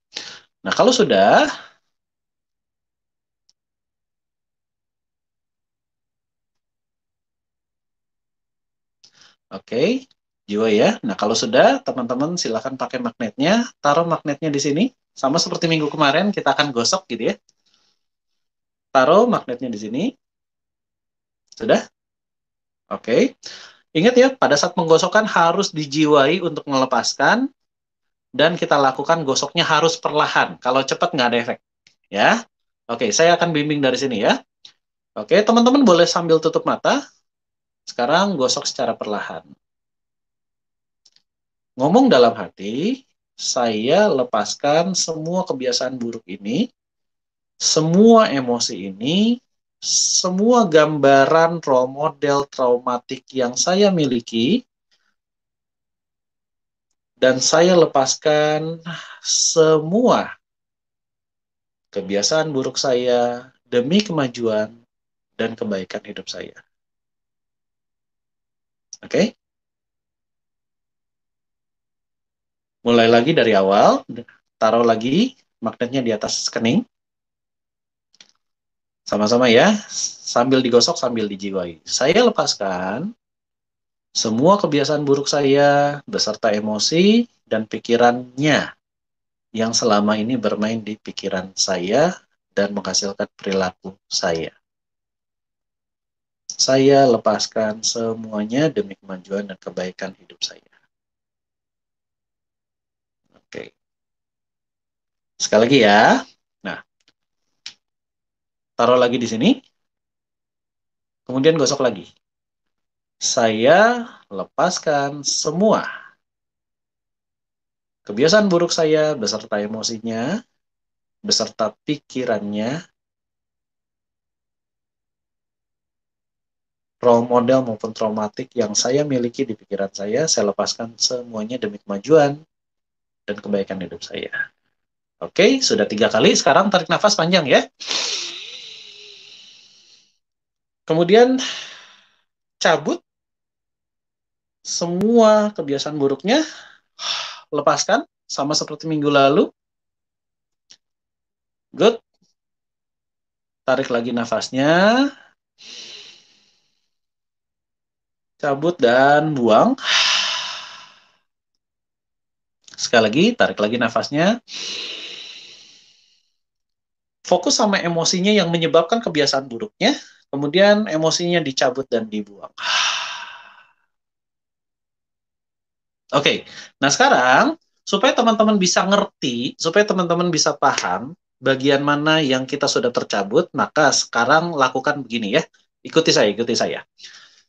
Nah, kalau sudah, oke, jiwa ya. Nah, kalau sudah, teman-teman silakan pakai magnetnya, taruh magnetnya di sini. Sama seperti minggu kemarin, kita akan gosok gitu ya. Taruh magnetnya di sini. Sudah? Oke. Ingat ya, pada saat menggosokkan harus dijiwai untuk melepaskan, dan kita lakukan gosoknya harus perlahan. Kalau cepat nggak ada efek. Ya. Oke, saya akan bimbing dari sini ya. Oke, teman-teman boleh sambil tutup mata. Sekarang gosok secara perlahan. Ngomong dalam hati, saya lepaskan semua kebiasaan buruk ini, semua emosi ini, semua gambaran role model traumatik yang saya miliki, dan saya lepaskan semua kebiasaan buruk saya demi kemajuan dan kebaikan hidup saya. Oke? Mulai lagi dari awal, taruh lagi magnetnya di atas kening. Sama-sama ya, sambil digosok, sambil dijiwai. Saya lepaskan semua kebiasaan buruk saya beserta emosi dan pikirannya yang selama ini bermain di pikiran saya dan menghasilkan perilaku saya. Saya lepaskan semuanya demi kemajuan dan kebaikan hidup saya. Oke. Sekali lagi ya. Nah, taruh lagi di sini. Kemudian gosok lagi. Saya lepaskan semua kebiasaan buruk saya beserta emosinya, beserta pikirannya, role model maupun traumatik yang saya miliki di pikiran saya lepaskan semuanya demi kemajuan dan kebaikan hidup saya. Oke, sudah 3 kali. Sekarang tarik nafas panjang ya. Kemudian cabut semua kebiasaan buruknya, lepaskan sama seperti minggu lalu. Good. Tarik lagi nafasnya. Cabut dan buang. Sekali lagi, tarik lagi nafasnya. Fokus sama emosinya yang menyebabkan kebiasaan buruknya, kemudian emosinya dicabut dan dibuang. Oke, nah sekarang supaya teman-teman bisa ngerti, supaya teman-teman bisa paham bagian mana yang kita sudah tercabut, maka sekarang lakukan begini ya. Ikuti saya, ikuti saya.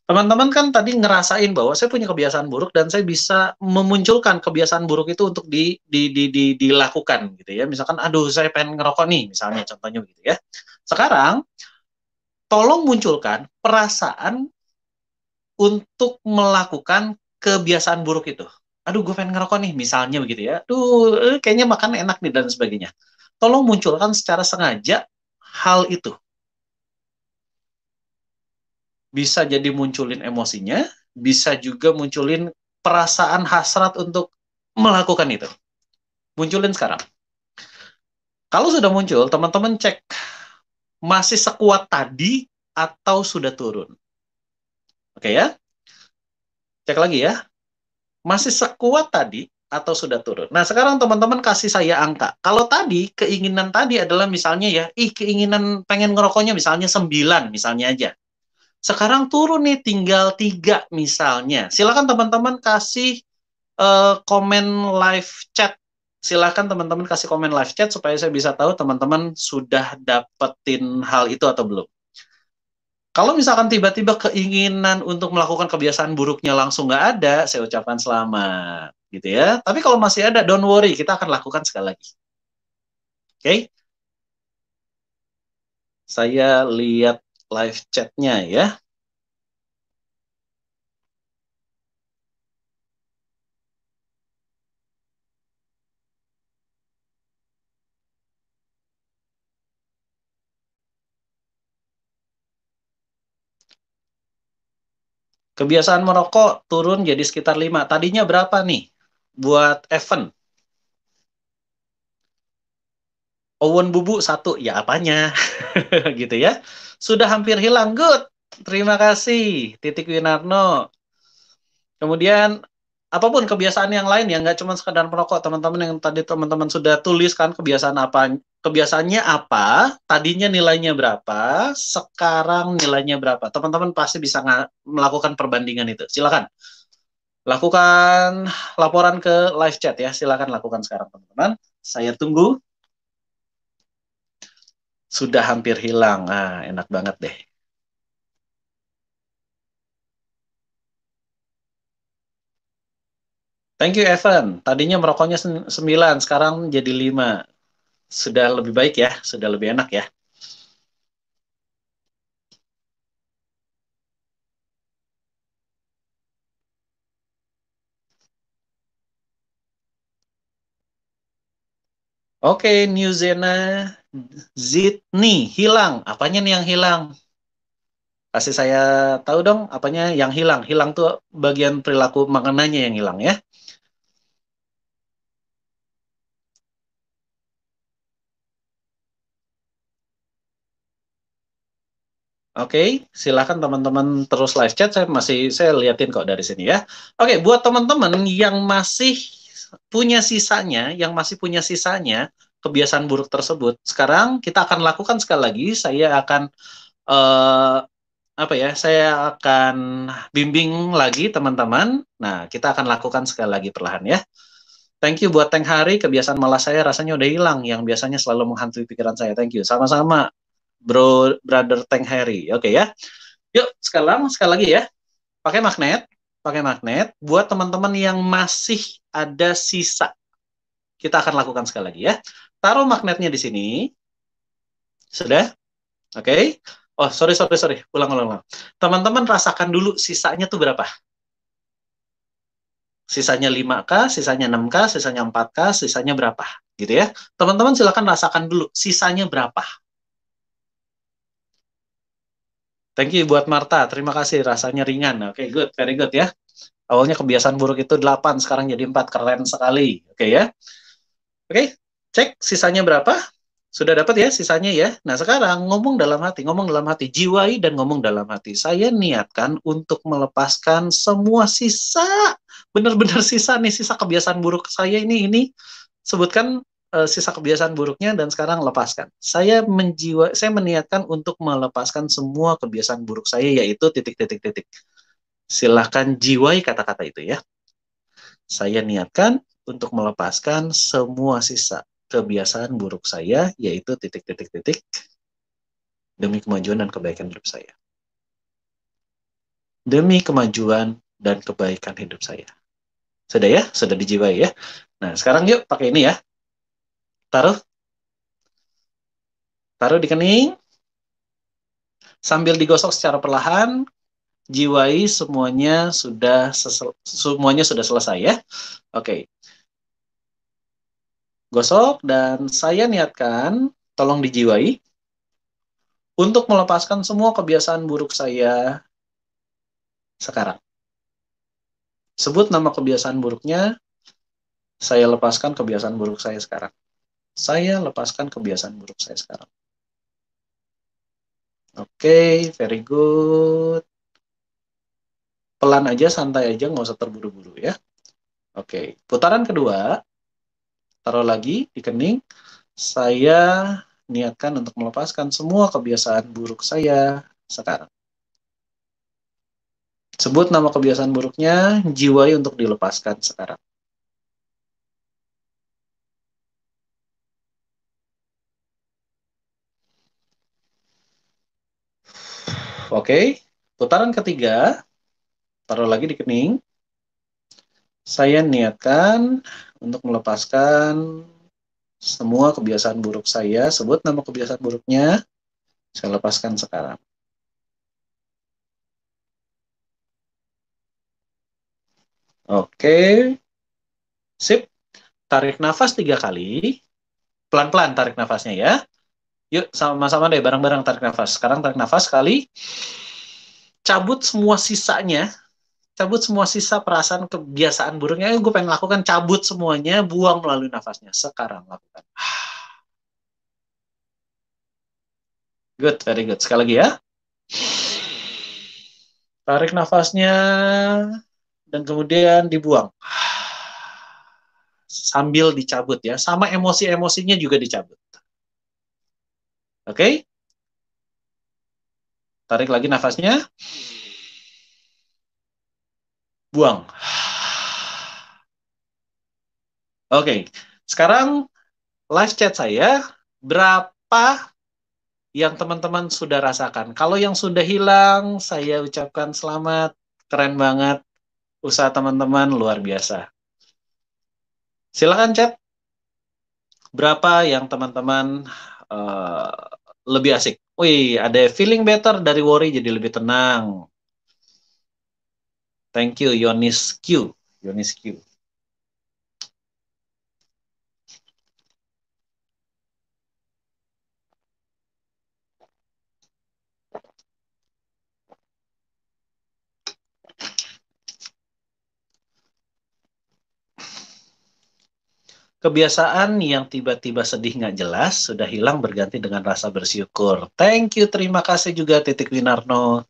Teman-teman kan tadi ngerasain bahwa saya punya kebiasaan buruk dan saya bisa memunculkan kebiasaan buruk itu untuk dilakukan gitu ya. Misalkan, aduh saya pengen ngerokok nih, misalnya contohnya gitu ya. Sekarang, tolong munculkan perasaan untuk melakukan kebiasaan buruk itu. Aduh gue pengen ngerokok nih, misalnya begitu ya. Aduh kayaknya makan enak nih dan sebagainya. Tolong munculkan secara sengaja hal itu. Bisa jadi munculin emosinya, bisa juga munculin perasaan hasrat untuk melakukan itu. Munculin sekarang. Kalau sudah muncul, teman-teman cek masih sekuat tadi atau sudah turun. Oke ya? Cek lagi ya. Masih sekuat tadi atau sudah turun. Nah, sekarang teman-teman kasih saya angka. Kalau tadi, keinginan tadi adalah misalnya ya, keinginan pengen ngerokoknya misalnya 9, misalnya aja. Sekarang turun nih tinggal 3 misalnya. Silakan teman-teman kasih komen live chat. Silakan teman-teman kasih komen live chat supaya saya bisa tahu teman-teman sudah dapetin hal itu atau belum. Kalau misalkan tiba-tiba keinginan untuk melakukan kebiasaan buruknya langsung nggak ada, saya ucapkan selamat, gitu ya. Tapi kalau masih ada, don't worry, kita akan lakukan sekali lagi. Oke? Saya lihat live chat-nya ya. Kebiasaan merokok turun jadi sekitar 5. Tadinya berapa nih buat Evan? Owen Bubu 1. Ya apanya? Gitu ya. Sudah hampir hilang. Good. Terima kasih. Titik Winarno. Kemudian apapun kebiasaan yang lain yang nggak cuma sekadar merokok, teman-teman yang tadi teman-teman sudah tuliskan kebiasaan apa, kebiasaannya apa, tadinya nilainya berapa, sekarang nilainya berapa. Teman-teman pasti bisa melakukan perbandingan itu. Silakan lakukan laporan ke live chat ya. Silakan lakukan sekarang teman-teman. Saya tunggu. Sudah hampir hilang. Ah, enak banget deh. Thank you Evan. Tadinya merokoknya 9, sekarang jadi 5. Sudah lebih baik ya, sudah lebih enak ya. Oke, New Zena Zidni hilang. Apanya nih yang hilang? Kasih saya tahu dong, apanya yang hilang? Hilang tuh bagian perilaku makanannya yang hilang ya. Oke, silakan teman-teman terus live chat. Saya liatin kok dari sini ya. Oke, buat teman-teman yang masih punya sisanya, kebiasaan buruk tersebut, sekarang kita akan lakukan sekali lagi. Saya akan saya akan bimbing lagi teman-teman. Nah, kita akan lakukan sekali lagi perlahan ya. Thank you buat Teng Hari, kebiasaan malas saya rasanya udah hilang, yang biasanya selalu menghantui pikiran saya. Thank you. Sama-sama, brother Teng Hari. Oke ya. Yuk, sekali lagi ya. Pakai magnet. Buat teman-teman yang masih ada sisa, kita akan lakukan sekali lagi ya. Taruh magnetnya di sini. Sudah? Oke. Oh, sorry. Ulang. Teman-teman rasakan dulu sisanya tuh berapa? Sisanya 5K, sisanya 6K, sisanya 4K, sisanya berapa? Gitu ya. Teman-teman silakan rasakan dulu sisanya berapa. Thank you buat Marta. Terima kasih, rasanya ringan. Oke, good. Very good ya. Awalnya kebiasaan buruk itu 8, sekarang jadi 4. Keren sekali. Oke ya. Oke, cek sisanya berapa? Sudah dapat ya sisanya ya. Nah, sekarang ngomong dalam hati, jiwai dan ngomong dalam hati. Saya niatkan untuk melepaskan semua sisa, benar-benar sisa nih, sisa kebiasaan buruk saya ini. Sebutkan sisa kebiasaan buruknya dan sekarang lepaskan. Saya meniatkan untuk melepaskan semua kebiasaan buruk saya, yaitu titik. Silahkan jiwai kata-kata itu ya. Saya niatkan untuk melepaskan semua sisa kebiasaan buruk saya, yaitu titik demi kemajuan dan kebaikan hidup saya. Demi kemajuan dan kebaikan hidup saya. Sudah ya? Sudah dijiwai ya? Nah, sekarang yuk pakai ini ya. Taruh di kening, sambil digosok secara perlahan, jiwai semuanya sudah selesai ya. Oke. Gosok dan saya niatkan, tolong dijiwai, untuk melepaskan semua kebiasaan buruk saya sekarang. Sebut nama kebiasaan buruknya, saya lepaskan kebiasaan buruk saya sekarang. Saya lepaskan kebiasaan buruk saya sekarang. Oke, very good. Pelan aja, santai aja, nggak usah terburu-buru ya. Oke, putaran kedua, taruh lagi di kening. Saya niatkan untuk melepaskan semua kebiasaan buruk saya sekarang. Sebut nama kebiasaan buruknya, jiwai untuk dilepaskan sekarang. Oke, putaran ketiga, taruh lagi di kening. Saya niatkan untuk melepaskan semua kebiasaan buruk saya. Sebut nama kebiasaan buruknya, saya lepaskan sekarang. Oke, sip. Tarik nafas 3 kali. Pelan-pelan tarik nafasnya ya. Yuk, sama-sama deh, bareng-bareng tarik nafas. Sekarang tarik nafas sekali. Cabut semua sisanya. Cabut semua sisa perasaan kebiasaan buruknya. Gue pengen lakukan, cabut semuanya, buang melalui nafasnya. Sekarang lakukan. Good, very good. Sekali lagi ya. Tarik nafasnya dan kemudian dibuang. Sambil dicabut ya. Sama emosi-emosinya juga dicabut. Oke? Tarik lagi nafasnya. Buang. Oke. Sekarang live chat saya, berapa yang teman-teman sudah rasakan? Kalau yang sudah hilang, saya ucapkan selamat. Keren banget. Usaha teman-teman luar biasa. Silakan chat. Berapa yang teman-teman lebih asik? Wih, ada feeling better dari worry jadi lebih tenang. Thank you, Yonis Q. Kebiasaan yang tiba-tiba sedih nggak jelas sudah hilang berganti dengan rasa bersyukur. Thank you, terima kasih juga Titik Winarno.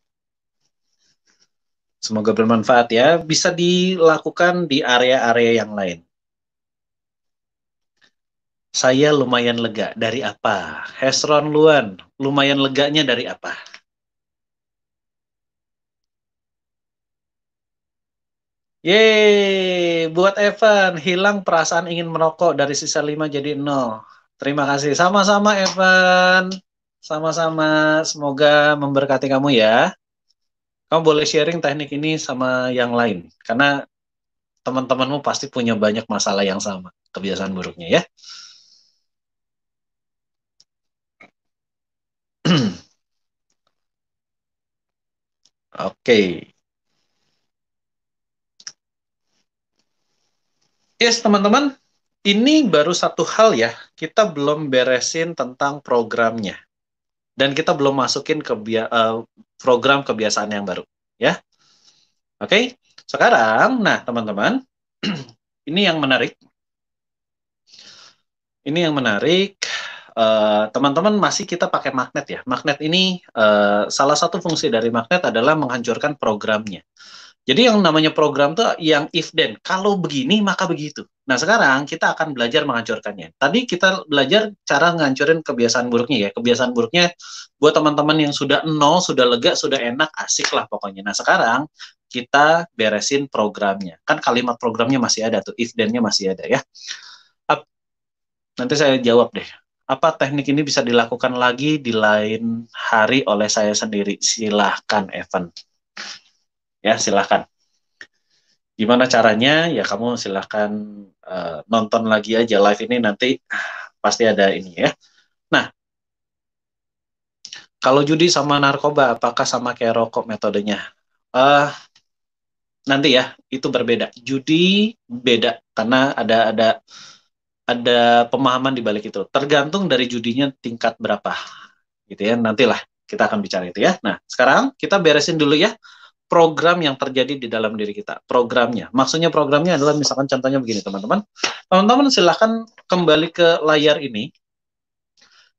Semoga bermanfaat ya. Bisa dilakukan di area-area yang lain. Saya lumayan lega. Dari apa? Hesron Luan, lumayan leganya dari apa? Yeay, buat Evan, hilang perasaan ingin merokok dari sisa 5 jadi 0. Terima kasih. Sama-sama Evan. Sama-sama. Semoga memberkati kamu ya. Kamu boleh sharing teknik ini sama yang lain. Karena teman-temanmu pasti punya banyak masalah yang sama. Kebiasaan buruknya ya. Oke. Yes, teman-teman. Ini baru satu hal ya. Kita belum beresin tentang programnya. Dan kita belum masukin ke program kebiasaan yang baru. Ya. Oke. Sekarang, nah teman-teman. Ini yang menarik. Ini yang menarik. Teman-teman masih kita pakai magnet ya. Magnet ini salah satu fungsi dari magnet adalah menghancurkan programnya. Jadi yang namanya program tuh yang if then, kalau begini maka begitu. Nah sekarang kita akan belajar menghancurkannya. Tadi kita belajar cara ngancurin kebiasaan buruknya ya. Kebiasaan buruknya buat teman-teman yang sudah nol, sudah lega, sudah enak, asik lah pokoknya. Nah sekarang kita beresin programnya. Kan kalimat programnya masih ada tuh, if then-nya masih ada ya. Nanti saya jawab deh. Apa teknik ini bisa dilakukan lagi di lain hari oleh saya sendiri? Silahkan, Evan. Ya, silahkan. Gimana caranya? Ya, kamu silahkan nonton lagi aja live ini, nanti pasti ada ini ya. Nah, kalau judi sama narkoba, apakah sama kayak rokok metodenya? Nanti ya, itu berbeda. Judi beda, karena ada pemahaman di balik itu. Tergantung dari judinya tingkat berapa. Gitu ya, nantilah kita akan bicara itu ya. Nah, sekarang kita beresin dulu ya program yang terjadi di dalam diri kita. Programnya. Maksudnya programnya adalah misalkan contohnya begini, teman-teman. Teman-teman silahkan kembali ke layar ini.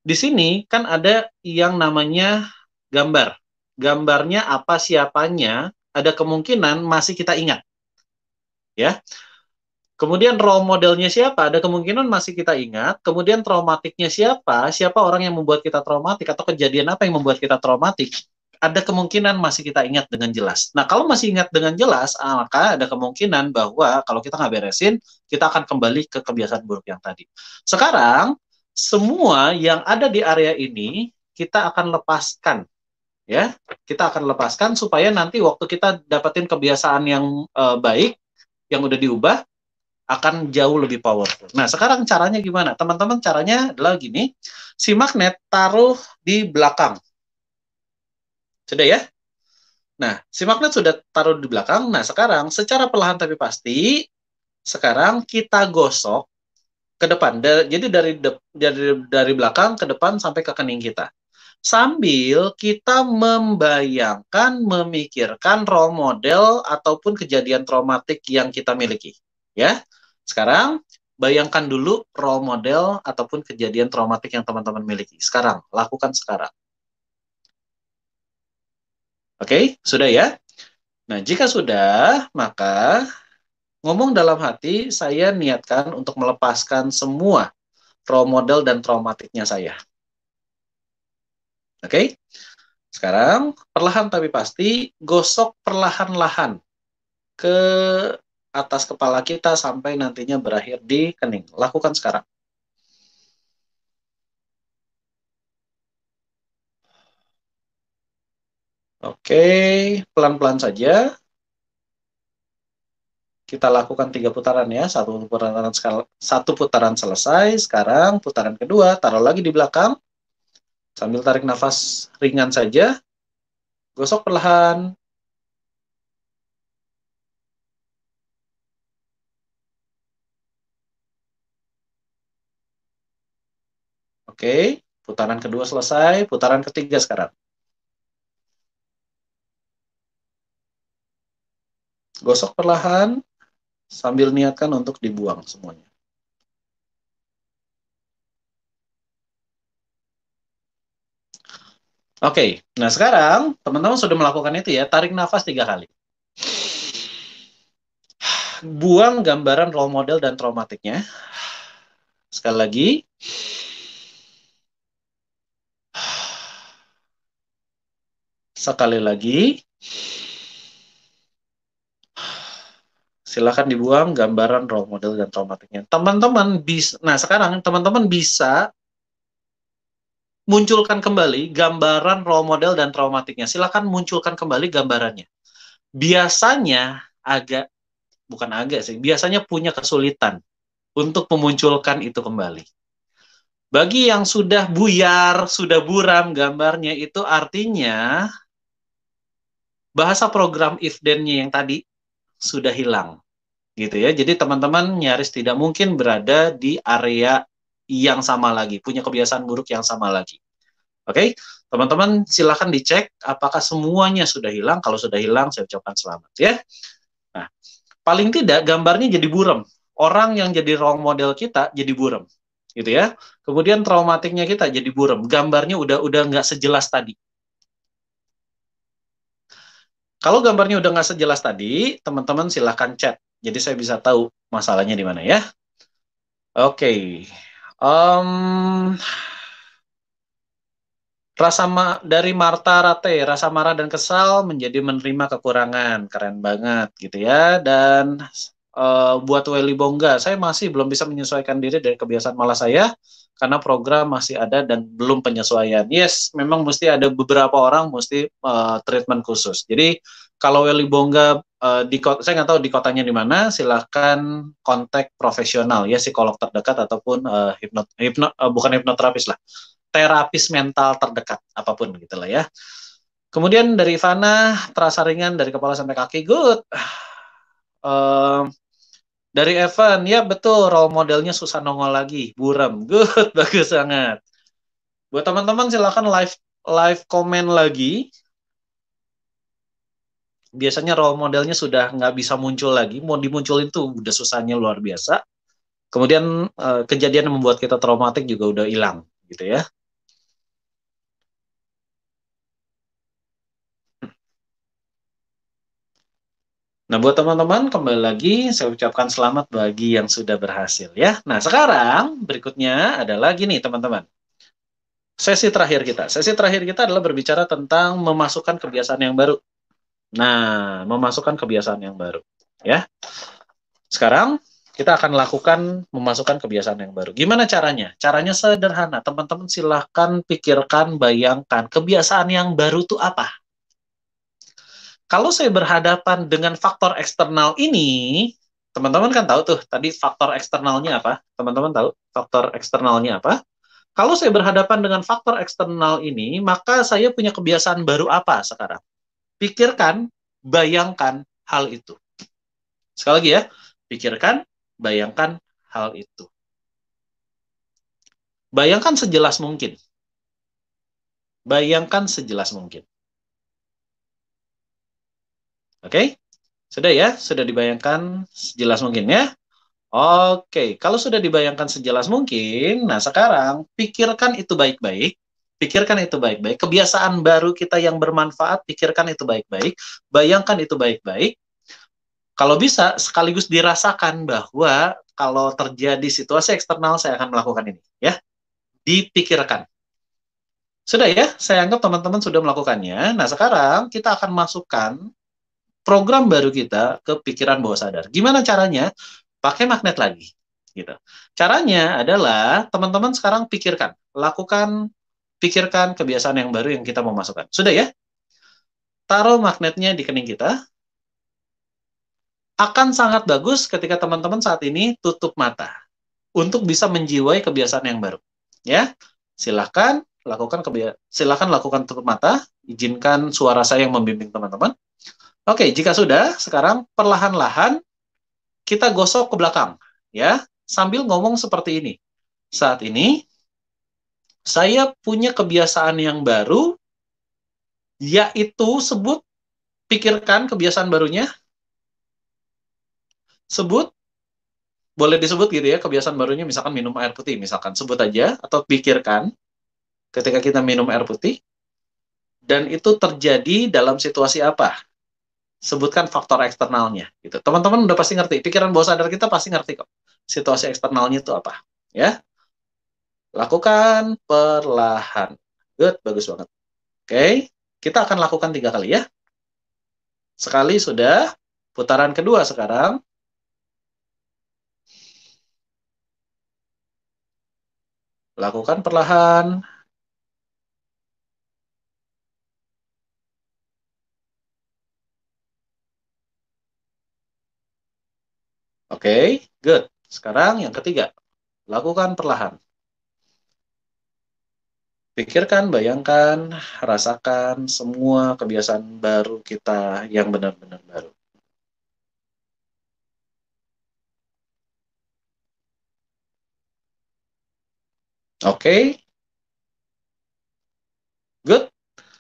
Di sini kan ada yang namanya gambar. Gambarnya apa, siapanya, ada kemungkinan masih kita ingat. Ya. Kemudian role modelnya siapa, ada kemungkinan masih kita ingat. Kemudian traumatiknya siapa, siapa orang yang membuat kita traumatik, atau kejadian apa yang membuat kita traumatik, ada kemungkinan masih kita ingat dengan jelas. Nah, kalau masih ingat dengan jelas, maka ada kemungkinan bahwa kalau kita nggak beresin, kita akan kembali ke kebiasaan buruk yang tadi. Sekarang, semua yang ada di area ini, kita akan lepaskan. Ya, kita akan lepaskan supaya nanti waktu kita dapetin kebiasaan yang baik, yang udah diubah, akan jauh lebih powerful. Nah, sekarang caranya gimana? Teman-teman, caranya adalah gini. Si magnet taruh di belakang. Sudah ya? Nah, si magnet sudah taruh di belakang. Nah, sekarang secara perlahan tapi pasti, sekarang kita gosok ke depan. Jadi dari belakang ke depan sampai ke kening kita. Sambil kita membayangkan, memikirkan role model ataupun kejadian traumatik yang kita miliki. Ya. Sekarang, bayangkan dulu role model ataupun kejadian traumatik yang teman-teman miliki. Sekarang, lakukan sekarang. Oke, sudah ya? Nah, jika sudah, maka ngomong dalam hati, saya niatkan untuk melepaskan semua role model dan traumatiknya saya. Oke? Sekarang, perlahan tapi pasti, gosok perlahan-lahan ke atas kepala kita sampai nantinya berakhir di kening. Lakukan sekarang. Oke, pelan-pelan saja. Kita lakukan 3 putaran ya. Satu putaran selesai. Sekarang putaran kedua, taruh lagi di belakang. Sambil tarik nafas ringan saja. Gosok perlahan. Oke, putaran kedua selesai. Putaran ketiga sekarang. Gosok perlahan. Sambil niatkan untuk dibuang semuanya. Oke, nah sekarang teman-teman sudah melakukan itu ya, tarik nafas 3 kali. Buang gambaran role model dan traumatiknya. Sekali lagi. Sekali lagi. Silakan dibuang gambaran role model dan traumatiknya. Teman-teman bisa, nah sekarang teman-teman bisa munculkan kembali gambaran role model dan traumatiknya. Silakan munculkan kembali gambarannya. Biasanya biasanya punya kesulitan untuk memunculkan itu kembali. Bagi yang sudah buyar, sudah buram gambarnya, itu artinya bahasa program if then-nya yang tadi sudah hilang. Gitu ya. Jadi teman-teman nyaris tidak mungkin berada di area yang sama lagi, punya kebiasaan buruk yang sama lagi. Oke, teman-teman silahkan dicek apakah semuanya sudah hilang. Kalau sudah hilang, saya ucapkan selamat ya. Nah, paling tidak gambarnya jadi buram. Orang yang jadi role model kita jadi buram, gitu ya. Kemudian traumatiknya kita jadi buram. Gambarnya udah nggak sejelas tadi. Kalau gambarnya udah nggak sejelas tadi, teman-teman silahkan chat. Jadi saya bisa tahu masalahnya di mana ya. Oke. Um, dari Marta Rate, rasa marah dan kesal menjadi menerima kekurangan. Keren banget gitu ya. Dan buat Welly Bongga, saya masih belum bisa menyesuaikan diri dari kebiasaan malas saya karena program masih ada dan belum penyesuaian. Yes, memang mesti ada beberapa orang mesti treatment khusus. Jadi kalau Welly Bongga saya nggak tahu di kotanya di mana, silahkan kontak profesional ya, psikolog terdekat ataupun bukan hipnoterapis lah, terapis mental terdekat apapun gitulah ya. Kemudian dari Ivana, terasa ringan dari kepala sampai kaki, good. Dari Evan, ya betul, role modelnya susah nongol lagi, buram, good, bagus banget. Buat teman-teman silakan live komen lagi. Biasanya role modelnya sudah nggak bisa muncul lagi, mau dimunculin tuh udah susahnya luar biasa. Kemudian kejadian yang membuat kita traumatik juga udah hilang, gitu ya. Nah, buat teman-teman, kembali lagi saya ucapkan selamat bagi yang sudah berhasil ya. Nah, sekarang berikutnya adalah gini, teman-teman. Sesi terakhir kita. Sesi terakhir kita adalah berbicara tentang memasukkan kebiasaan yang baru. Nah, memasukkan kebiasaan yang baru ya. Sekarang kita akan lakukan memasukkan kebiasaan yang baru. Gimana caranya? Caranya sederhana. Teman-teman silahkan pikirkan, bayangkan kebiasaan yang baru itu apa. Kalau saya berhadapan dengan faktor eksternal ini, teman-teman kan tahu tuh, tadi faktor eksternalnya apa? Teman-teman tahu faktor eksternalnya apa? Kalau saya berhadapan dengan faktor eksternal ini, maka saya punya kebiasaan baru apa sekarang? Pikirkan, bayangkan hal itu. Sekali lagi ya, pikirkan, bayangkan hal itu. Bayangkan sejelas mungkin. Bayangkan sejelas mungkin. Oke? Sudah ya? Sudah dibayangkan sejelas mungkin ya? Oke, kalau sudah dibayangkan sejelas mungkin, nah sekarang pikirkan itu baik-baik, pikirkan itu baik-baik, kebiasaan baru kita yang bermanfaat, pikirkan itu baik-baik, bayangkan itu baik-baik, kalau bisa sekaligus dirasakan bahwa kalau terjadi situasi eksternal saya akan melakukan ini, ya, dipikirkan. Sudah ya, saya anggap teman-teman sudah melakukannya, nah sekarang kita akan masukkan program baru kita ke pikiran bawah sadar. Gimana caranya? Pakai magnet lagi. Gitu. Caranya adalah teman-teman sekarang pikirkan kebiasaan yang baru yang kita mau masukkan. Sudah ya? Taruh magnetnya di kening kita. Akan sangat bagus ketika teman-teman saat ini tutup mata untuk bisa menjiwai kebiasaan yang baru. Ya, silahkan lakukan tutup mata. Izinkan suara saya yang membimbing teman-teman. Oke, jika sudah, sekarang perlahan-lahan kita gosok ke belakang, ya, sambil ngomong seperti ini. Saat ini, saya punya kebiasaan yang baru, yaitu pikirkan kebiasaan barunya, boleh disebut gitu ya, kebiasaan barunya misalkan minum air putih, misalkan, sebut aja, atau pikirkan ketika kita minum air putih, dan itu terjadi dalam situasi apa? Sebutkan faktor eksternalnya gitu. Teman-teman udah pasti ngerti, pikiran bawah sadar kita pasti ngerti kok situasi eksternalnya itu apa, ya. Lakukan perlahan. Good, bagus banget. Oke, kita akan lakukan 3 kali ya. Sekali sudah, putaran kedua sekarang. Lakukan perlahan. Oke, good. Sekarang yang ketiga, lakukan perlahan. Pikirkan, bayangkan, rasakan semua kebiasaan baru kita yang benar-benar baru. Oke, good.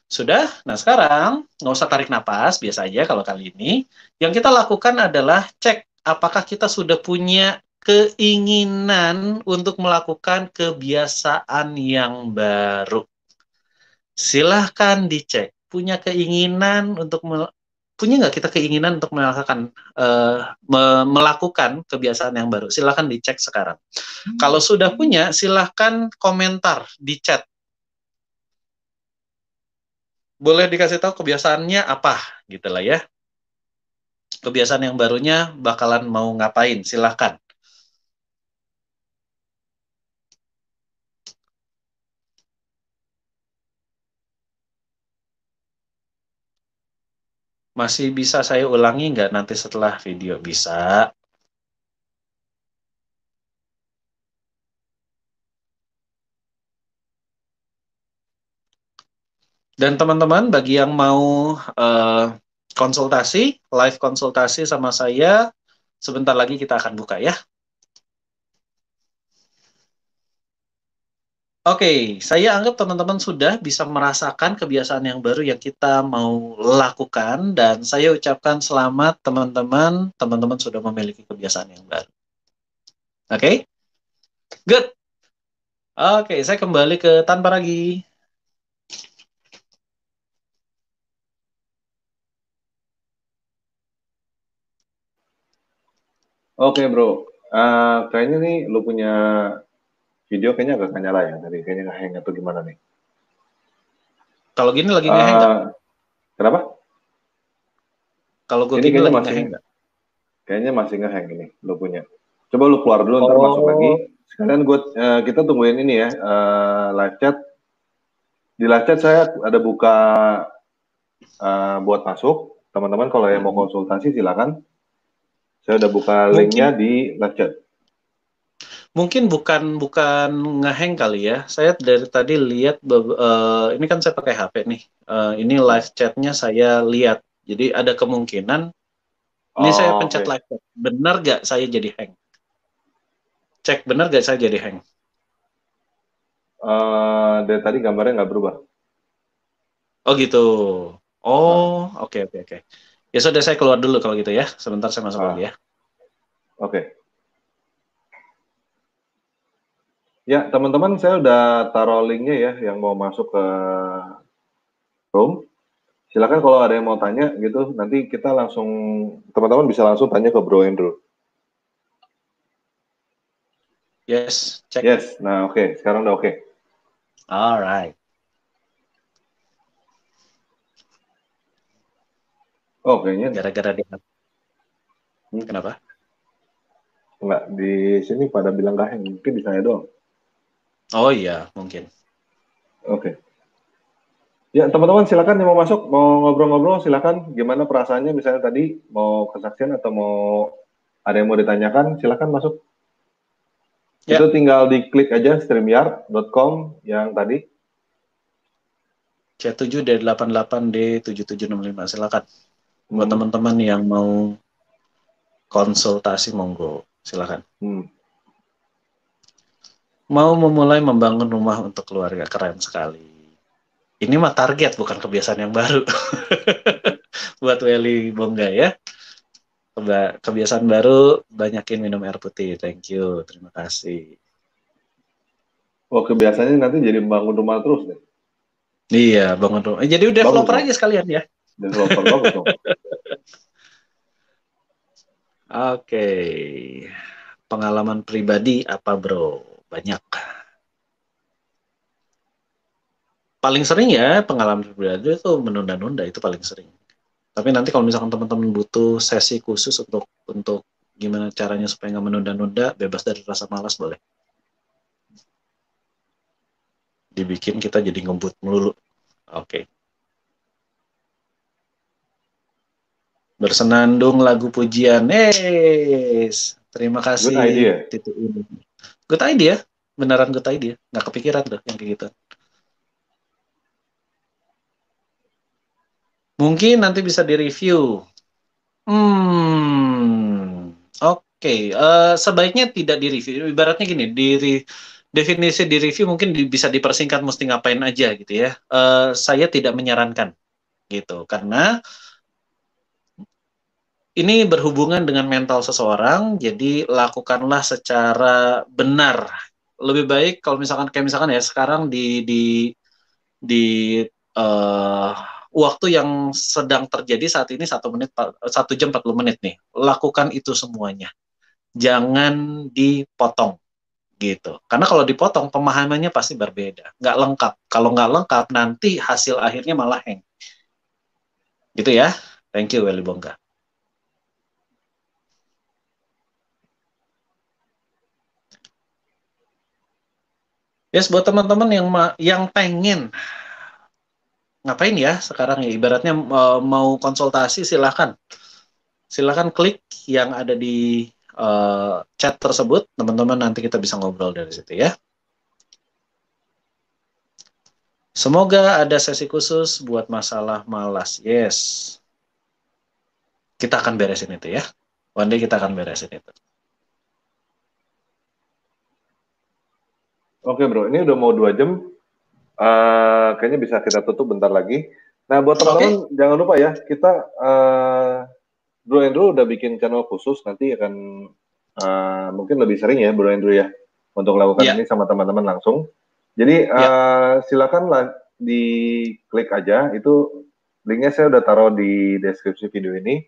Sudah? Nah, sekarang nggak usah tarik napas, biasa aja kalau kali ini. Yang kita lakukan adalah cek apakah kita sudah punya keinginan untuk melakukan kebiasaan yang baru. Silahkan dicek. Punya nggak kita keinginan untuk melakukan kebiasaan yang baru? Silahkan dicek sekarang. Kalau sudah punya, silahkan komentar di chat. Boleh dikasih tahu kebiasaannya apa, gitu lah ya. Kebiasaan yang barunya bakalan mau ngapain? Silahkan. Masih bisa saya ulangi nggak nanti setelah video? Bisa. Dan teman-teman, bagi yang mau konsultasi, live konsultasi sama saya, sebentar lagi kita akan buka ya. Oke, saya anggap teman-teman sudah bisa merasakan kebiasaan yang baru yang kita mau lakukan, dan saya ucapkan selamat teman-teman, teman-teman sudah memiliki kebiasaan yang baru. Oke, good. Oke, saya kembali ke tanpa lagi. Oke bro, kayaknya nih lu punya video kayaknya agak nggak nyala ya, tadi kayaknya nggak hang atau gimana nih? Kalau gini lagi ngeheng nggak? Kenapa? Kalau gue Ini gini kayaknya lagi masih ngeheng nggak? ngehang ini lu punya. Coba lu keluar dulu, ntar masuk lagi. Sekalian kita tungguin ini ya, live chat. Di live chat saya ada buka buat masuk. Teman-teman kalau yang mau konsultasi silakan. Saya udah buka linknya di live chat. Mungkin bukan ngehang kali ya. Saya dari tadi lihat ini kan saya pakai HP nih. Ini live chatnya saya lihat. Jadi ada kemungkinan ini saya pencet live chat. Benar gak saya jadi hang? Cek benar gak saya jadi hang? Dari tadi gambarnya nggak berubah. Oh gitu. Oh, oke. Ya sudah, saya keluar dulu kalau gitu ya. Sebentar saya masuk lagi ya. Oke. Ya, teman-teman, saya udah taruh linknya ya, yang mau masuk ke Room. Silakan kalau ada yang mau tanya gitu, nanti kita langsung, teman-teman bisa langsung tanya ke Bro Andrew. Yes, cek. Yes, nah oke. Sekarang udah oke. Alright. Oh, kayaknya. Gara-gara dia. Kenapa? Enggak, di sini pada bilang gak hang, mungkin di saya doang. Oh iya, mungkin. Oke. Ya, teman-teman silakan yang mau masuk, mau ngobrol-ngobrol silakan. Gimana perasaannya misalnya tadi mau kesaksian atau mau ada yang mau ditanyakan, silakan masuk. Ya. Itu tinggal diklik aja streamyard.com yang tadi. C7D88D7765, silakan. Buat teman-teman yang mau konsultasi, monggo, silakan. Mau memulai membangun rumah untuk keluarga, keren sekali. Ini mah target, bukan kebiasaan yang baru. Buat Welly Bongga ya. Kebiasaan baru, banyakin minum air putih. Thank you, terima kasih. Oh, kebiasaannya nanti jadi bangun rumah terus deh. Iya, bangun rumah. Jadi developer aja sekalian ya. Developer, bagus dong. Oke. Pengalaman pribadi apa bro? Banyak. Paling sering ya pengalaman pribadi itu menunda-nunda, itu paling sering. Tapi nanti kalau misalkan teman-teman butuh sesi khusus untuk gimana caranya supaya nggak menunda-nunda, bebas dari rasa malas, boleh. Dibikin kita jadi ngebut melulu. Oke. Bersenandung lagu pujian. Terima kasih. Good idea. Good idea. Beneran good idea. Nggak kepikiran tuh yang kayak gitu. Mungkin nanti bisa direview. Oke. Sebaiknya tidak direview. Ibaratnya gini, definisi di review mungkin bisa dipersingkat mesti ngapain aja gitu ya. Saya tidak menyarankan gitu, karena ini berhubungan dengan mental seseorang, jadi lakukanlah secara benar. Lebih baik kalau misalkan kayak misalkan ya sekarang di eh, waktu yang sedang terjadi saat ini 1 jam 40 menit nih, lakukan itu semuanya. Jangan dipotong gitu. Karena kalau dipotong pemahamannya pasti berbeda, nggak lengkap. Kalau nggak lengkap nanti hasil akhirnya malah hang. Gitu ya. Thank you Welly Bongga. Yes, buat teman-teman yang pengen ngapain ya sekarang ya, ibaratnya mau konsultasi, silakan klik yang ada di chat tersebut, teman-teman, nanti kita bisa ngobrol dari situ ya. Semoga ada sesi khusus buat masalah malas. Yes, kita akan beresin itu ya. One day kita akan beresin itu. Oke bro, ini udah mau 2 jam. Kayaknya bisa kita tutup bentar lagi. Nah, buat teman-teman jangan lupa ya, kita Bro Andrew udah bikin channel khusus, nanti akan mungkin lebih sering ya Bro Andrew ya, untuk lakukan ini sama teman-teman langsung. Jadi silakan diklik aja, itu linknya saya udah taruh di deskripsi video ini.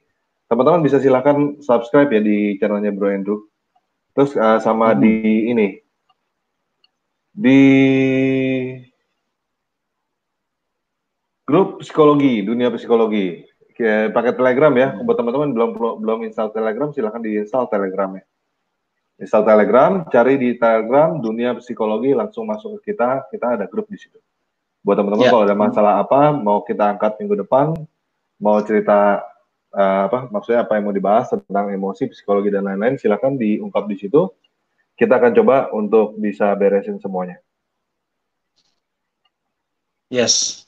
Teman-teman bisa silakan subscribe ya di channelnya Bro Andrew. Terus sama di ini, di grup psikologi, dunia psikologi. Pakai Telegram ya. Buat teman-teman belum install Telegram, silahkan diinstal Telegram ya. Install Telegram, cari di Telegram dunia psikologi, langsung masuk ke kita ada grup di situ. Buat teman-teman kalau ada masalah apa, mau kita angkat minggu depan, mau cerita maksudnya apa yang mau dibahas tentang emosi, psikologi dan lain-lain, silahkan diungkap di situ. Kita akan coba untuk bisa beresin semuanya. Yes.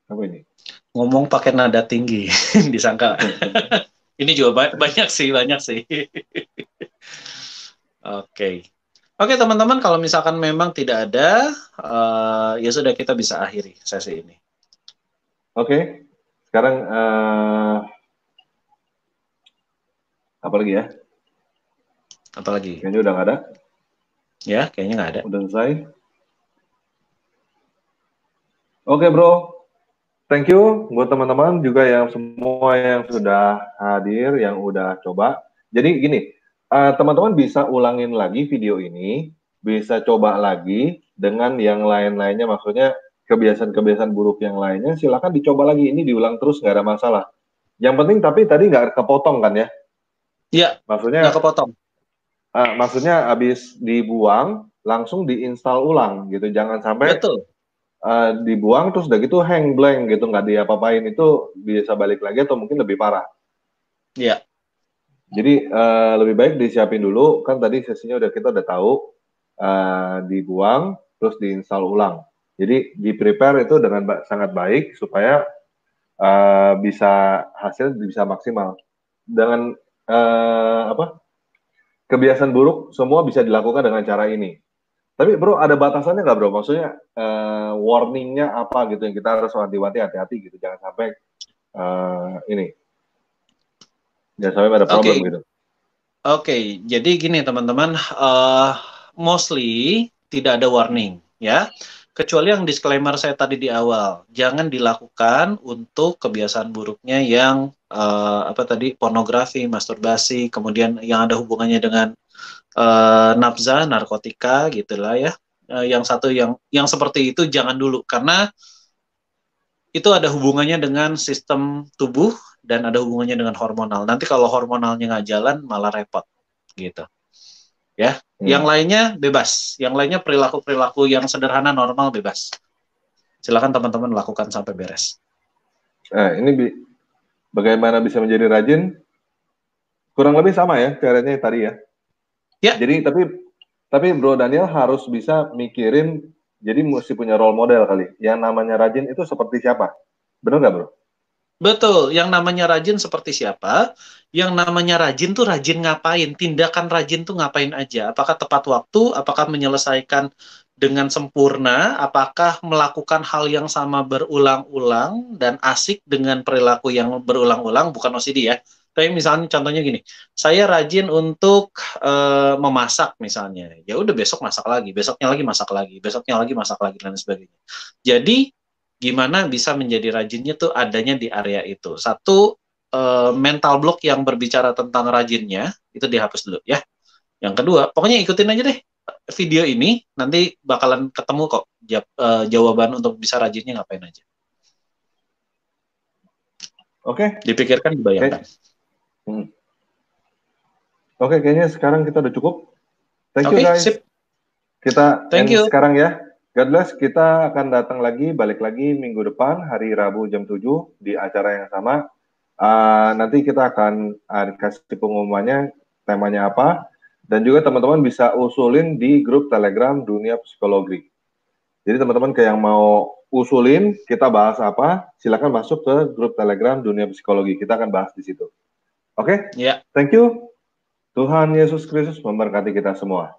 Apa ini? Ngomong pakai nada tinggi, disangka. Ini juga banyak sih. Oke. Oke teman-teman, kalau misalkan memang tidak ada, ya sudah, kita bisa akhiri sesi ini. Oke. Sekarang apa lagi ya? Apa lagi? Kayaknya udah nggak ada. Ya, kayaknya nggak ada. Udah selesai. Oke bro, thank you buat teman-teman juga yang semua yang sudah hadir, yang udah coba. Jadi gini, teman-teman bisa ulangin lagi video ini, bisa coba lagi dengan yang lain-lainnya, maksudnya kebiasaan-kebiasaan buruk yang lainnya, silakan dicoba lagi, ini diulang terus, nggak ada masalah. Yang penting tapi tadi nggak kepotong kan ya? Iya, maksudnya nggak kepotong. Maksudnya habis dibuang, langsung diinstal ulang gitu, jangan sampai Betul. Dibuang terus udah gitu hang blank gitu, nggak diapa-apain, itu bisa balik lagi atau mungkin lebih parah. Iya. Jadi lebih baik disiapin dulu, kan tadi sesinya kita udah tahu, dibuang terus diinstal ulang. Jadi di prepare itu dengan sangat baik supaya bisa hasil bisa maksimal. Dengan kebiasaan buruk semua bisa dilakukan dengan cara ini. Tapi bro, ada batasannya nggak bro? Maksudnya warningnya apa gitu yang kita harus hati-hati gitu, jangan sampai jangan sampai ada problem gitu. Oke, jadi gini teman-teman, mostly tidak ada warning ya, kecuali yang disclaimer saya tadi di awal, jangan dilakukan untuk kebiasaan buruknya yang pornografi, masturbasi, kemudian yang ada hubungannya dengan nafza, narkotika gitulah ya. Yang satu yang seperti itu jangan dulu, karena itu ada hubungannya dengan sistem tubuh dan ada hubungannya dengan hormonal. Nanti kalau hormonalnya nggak jalan malah repot gitu. Ya, yang lainnya bebas. Yang lainnya perilaku-perilaku yang sederhana normal bebas. Silakan teman-teman lakukan sampai beres. Ini bagaimana bisa menjadi rajin? Kurang lebih sama ya caranya tadi ya. Ya. Jadi tapi Bro Daniel harus bisa mikirin Jadi mesti punya role model kali. Yang namanya rajin itu seperti siapa? Benar nggak, bro? Betul, yang namanya rajin seperti siapa? Yang namanya rajin tuh rajin ngapain? Tindakan rajin tuh ngapain aja? Apakah tepat waktu? Apakah menyelesaikan dengan sempurna? Apakah melakukan hal yang sama berulang-ulang dan asik dengan perilaku yang berulang-ulang? Bukan OCD ya. Tapi misalnya contohnya gini, saya rajin untuk memasak misalnya. Ya udah besok masak lagi, besoknya lagi masak lagi, besoknya lagi masak lagi dan sebagainya. Jadi gimana bisa menjadi rajinnya tuh adanya di area itu. Satu, mental block yang berbicara tentang rajinnya, itu dihapus dulu ya. Yang kedua, pokoknya ikutin aja deh video ini, nanti bakalan ketemu kok jawaban untuk bisa rajinnya ngapain aja. Oke. Dipikirkan, dibayangkan. Oke, kayaknya sekarang kita udah cukup. Thank you Oke, guys. sip. Kita Thank end you. sekarang ya. God bless. Kita akan datang lagi, balik lagi minggu depan, hari Rabu jam 7 di acara yang sama. Nanti kita akan kasih pengumumannya, temanya apa. Dan juga teman-teman bisa usulin di grup Telegram Dunia Psikologi. Jadi teman-teman yang mau usulin, kita bahas apa, silakan masuk ke grup Telegram Dunia Psikologi. Kita akan bahas di situ. Oke? Ya. Thank you. Tuhan Yesus Kristus memberkati kita semua.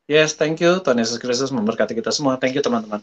Yes, thank you. Tuhan Yesus Kristus memberkati kita semua. Thank you, teman-teman.